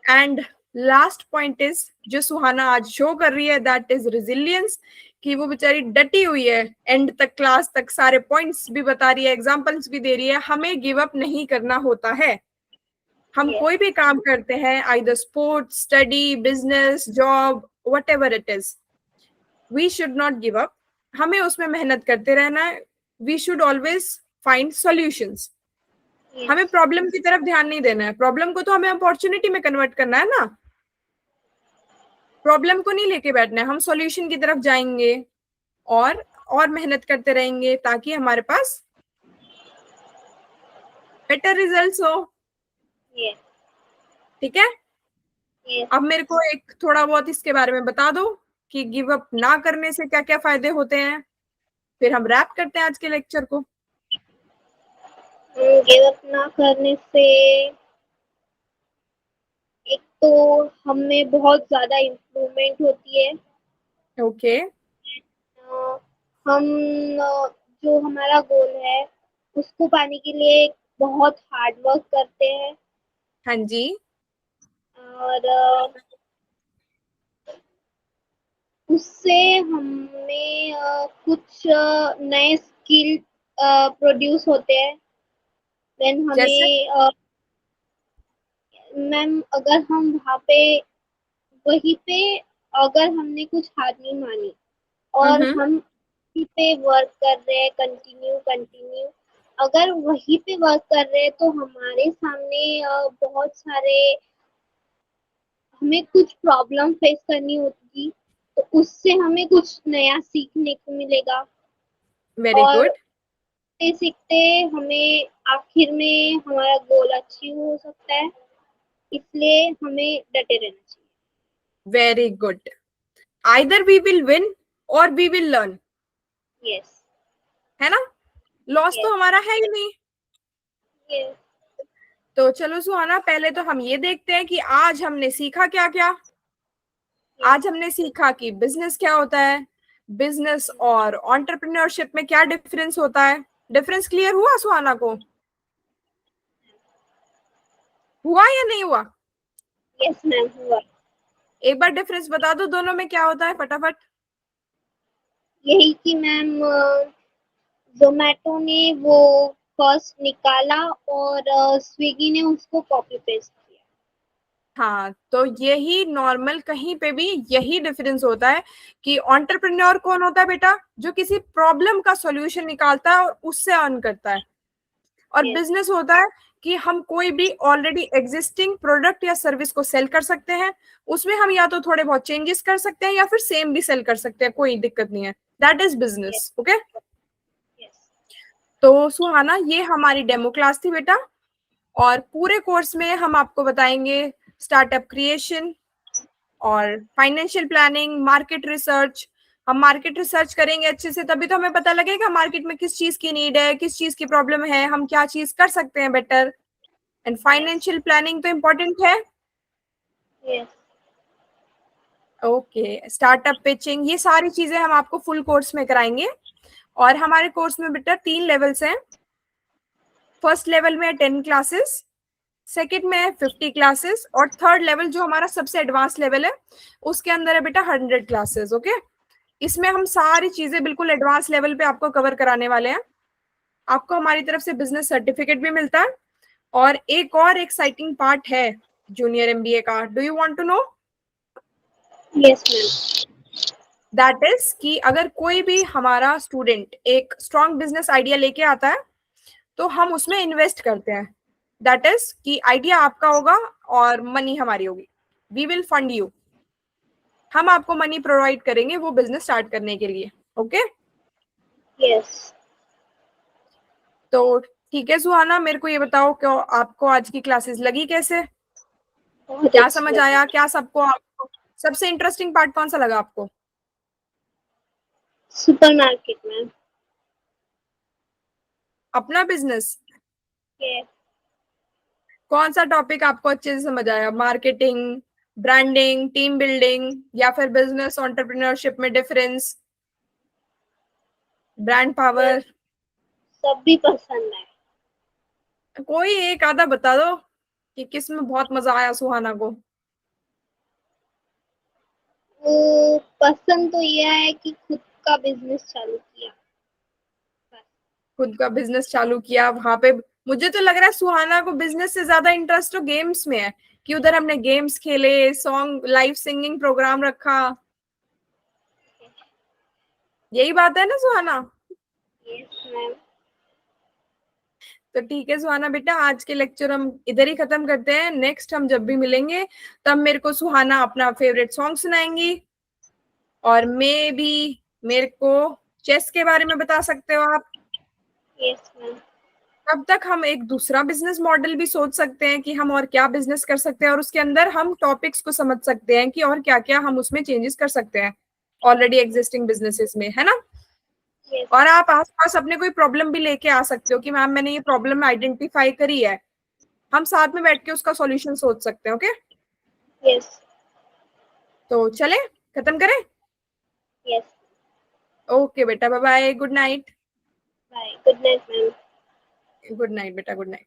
And last point is, जो सुहाना आज शो कर रही है, दैट इज रिजिलियंस। कि वो बेचारी डटी हुई है, एंड तक, क्लास तक सारे पॉइंट्स भी बता रही है, एग्जांपल्स भी दे रही है। हमें गिव अप नहीं करना होता है। हम यस। कोई भी काम करते हैं, either sports, study, business, job, whatever it is, we should not give up. हमें उसमें मेहनत करते रहना है। We should always find solutions. हमें यस। प्रॉब्लम की तरफ ध्यान नहीं देना है, प्रॉब्लम को तो हमें अपॉर्चुनिटी में कन्वर्ट करना है ना। प्रॉब्लम को नहीं लेके बैठना है, हम सॉल्यूशन की तरफ जाएंगे और और मेहनत करते रहेंगे ताकि हमारे पास बेटर रिजल्ट्स हो। यस। ठीक है, यस। अब मेरे को एक थोड़ा बहुत इसके बारे में बता दो कि गिव अप ना करने से क्या क्या फायदे होते हैं, फिर हम रैप करते हैं आज के लेक्चर को। गिव अप ना करने से एक तो हमें बहुत ज्यादा इम्प्रूवमेंट होती है। ओके। अ, हम जो हमारा गोल है उसको पाने के लिए बहुत हार्ड वर्क करते हैं। हाँ जी। और उससे हमें कुछ नए स्किल प्रोड्यूस होते हैं। देन जैसे। हमें मैम अगर हम वहाँ पे वहीं पे अगर हमने कुछ हार नहीं मानी और हम्म। हम वहीं पे वर्क कर रहे हैं, कंटिन्यू कंटिन्यू अगर वहीं पे वर्क कर रहे हैं तो हमारे सामने बहुत सारे हमें कुछ प्रॉब्लम फेस करनी होगी, तो उससे हमें कुछ नया सीखने को मिलेगा। वेरी और गुड। सीखते सीखते हमें आखिर में हमारा गोल अचीव हो सकता है, इसलिए हमें डटे रहना चाहिए। Very good. Either we will win or we will learn, yes. है ना। लॉस तो यस। हमारा है ही नहीं। यस। तो चलो सुहाना, पहले तो हम ये देखते हैं कि आज हमने सीखा क्या क्या। यस। आज हमने सीखा कि बिजनेस क्या होता है, बिजनेस और एंटरप्रेन्योरशिप में क्या डिफरेंस होता है। डिफरेंस क्लियर हुआ सुहाना को? हुआ या नहीं हुआ? यस मैम हुआ। एक बार डिफरेंस बता दो दोनों में क्या होता है फटाफट। यही कि मैम जोमेटो ने वो फर्स्ट निकाला और स्विगी ने उसको कॉपी पेस्ट किया। हाँ, तो यही नॉर्मल कहीं पे भी यही डिफरेंस होता है कि एंटरप्रेन्योर कौन होता है बेटा, जो किसी प्रॉब्लम का सॉल्यूशन निकालता है और उससे अर्न करता है। और यस। बिजनेस होता है कि हम कोई भी ऑलरेडी एग्जिस्टिंग प्रोडक्ट या सर्विस को सेल कर सकते हैं। उसमें हम या तो थोड़े बहुत चेंजेस कर सकते हैं या फिर सेम भी सेल कर सकते हैं, कोई दिक्कत नहीं है। That is yes. Business. Okay. Yes. तो सुहाना, ये हमारी डेमो क्लास थी बेटा, और पूरे कोर्स में हम आपको बताएंगे स्टार्टअप क्रिएशन और फाइनेंशियल प्लानिंग, मार्केट रिसर्च। हम मार्केट रिसर्च करेंगे अच्छे से, तभी तो हमें पता लगेगा मार्केट में किस चीज की नीड है, किस चीज की प्रॉब्लम है, हम क्या चीज कर सकते हैं better. And yes. Financial planning तो इम्पोर्टेंट है। यस। ओके, स्टार्टअप पिचिंग, ये सारी चीजें हम आपको फुल कोर्स में कराएंगे। और हमारे कोर्स में बेटा 3 लेवल्स हैं। फर्स्ट लेवल में है 10 क्लासेस, सेकेंड में है 50 क्लासेस, और थर्ड लेवल जो हमारा सबसे एडवांस लेवल है उसके अंदर है बेटा 100 क्लासेस। ओके। इसमें हम सारी चीजें बिल्कुल एडवांस लेवल पे आपको कवर कराने वाले हैं। आपको हमारी तरफ से बिजनेस सर्टिफिकेट भी मिलता है। और एक और एक्साइटिंग पार्ट है जूनियर एमबीए का, do you want to know? Yes ma'am. That is कि अगर कोई भी हमारा स्टूडेंट एक स्ट्रॉन्ग बिजनेस आइडिया लेके आता है तो हम उसमें इन्वेस्ट करते हैं। दैट इज कि आइडिया आपका होगा और मनी हमारी होगी। We will fund you. हम आपको मनी प्रोवाइड करेंगे वो बिजनेस स्टार्ट करने के लिए। ओके। यस। तो ठीक है सुहाना, मेरे को ये बताओ कि आपको आज की क्लासेस लगी कैसे? बहुत क्या अच्छी समझ लगी। आया, क्या सबको आपको सबसे इंटरेस्टिंग पार्ट कौन सा लगा आपको? Super market ma'am. अपना बिजनेस? यस। कौन सा टॉपिक आपको अच्छे से समझ आया, मार्केटिंग, ब्रांडिंग, टीम बिल्डिंग, या फिर बिजनेस एंटरप्रेन्योरशिप में डिफरेंस, ब्रांड मुझे पावर? सब भी पसंद है। कोई एक आधा बता दो कि किस में बहुत मजा आया सुहाना को। वो पसंद तो ये है कि खुद का बिजनेस चालू किया। बस। खुद का बिजनेस चालू किया वहां पे। मुझे तो लग रहा है सुहाना को बिजनेस से ज्यादा इंटरेस्ट तो गेम्स में है, कि उधर हमने गेम्स खेले, सॉन्ग लाइव सिंगिंग प्रोग्राम रखा। यही बात है ना सुहाना? Yes ma'am. तो ठीक है सुहाना बेटा, आज के लेक्चर हम इधर ही खत्म करते हैं। नेक्स्ट हम जब भी मिलेंगे तब मेरे को सुहाना अपना फेवरेट सॉन्ग सुनाएंगी, और मे भी मेरे को चेस के बारे में बता सकते हो आप। Yes ma'am. तब तक हम एक दूसरा बिजनेस मॉडल भी सोच सकते हैं कि हम और क्या बिजनेस कर सकते हैं, और उसके अंदर हम टॉपिक्स को समझ सकते हैं कि और क्या क्या हम उसमें चेंजेस कर सकते हैं। ऑलरेडी एग्जिस्टिंग बिजनेसेस में, है ना। यस। और आप आसपास अपने कोई प्रॉब्लम भी लेके आ सकते हो कि मैम मैंने ये प्रॉब्लम आइडेंटिफाई करी है, हम साथ में बैठ के उसका सॉल्यूशन सोच सकते हैं। Okay, yes. तो चले खत्म करें। यस। ओके बेटा, bye bye, good night. Bye, good night ma'am. Good night बेटा, गुड नाइट।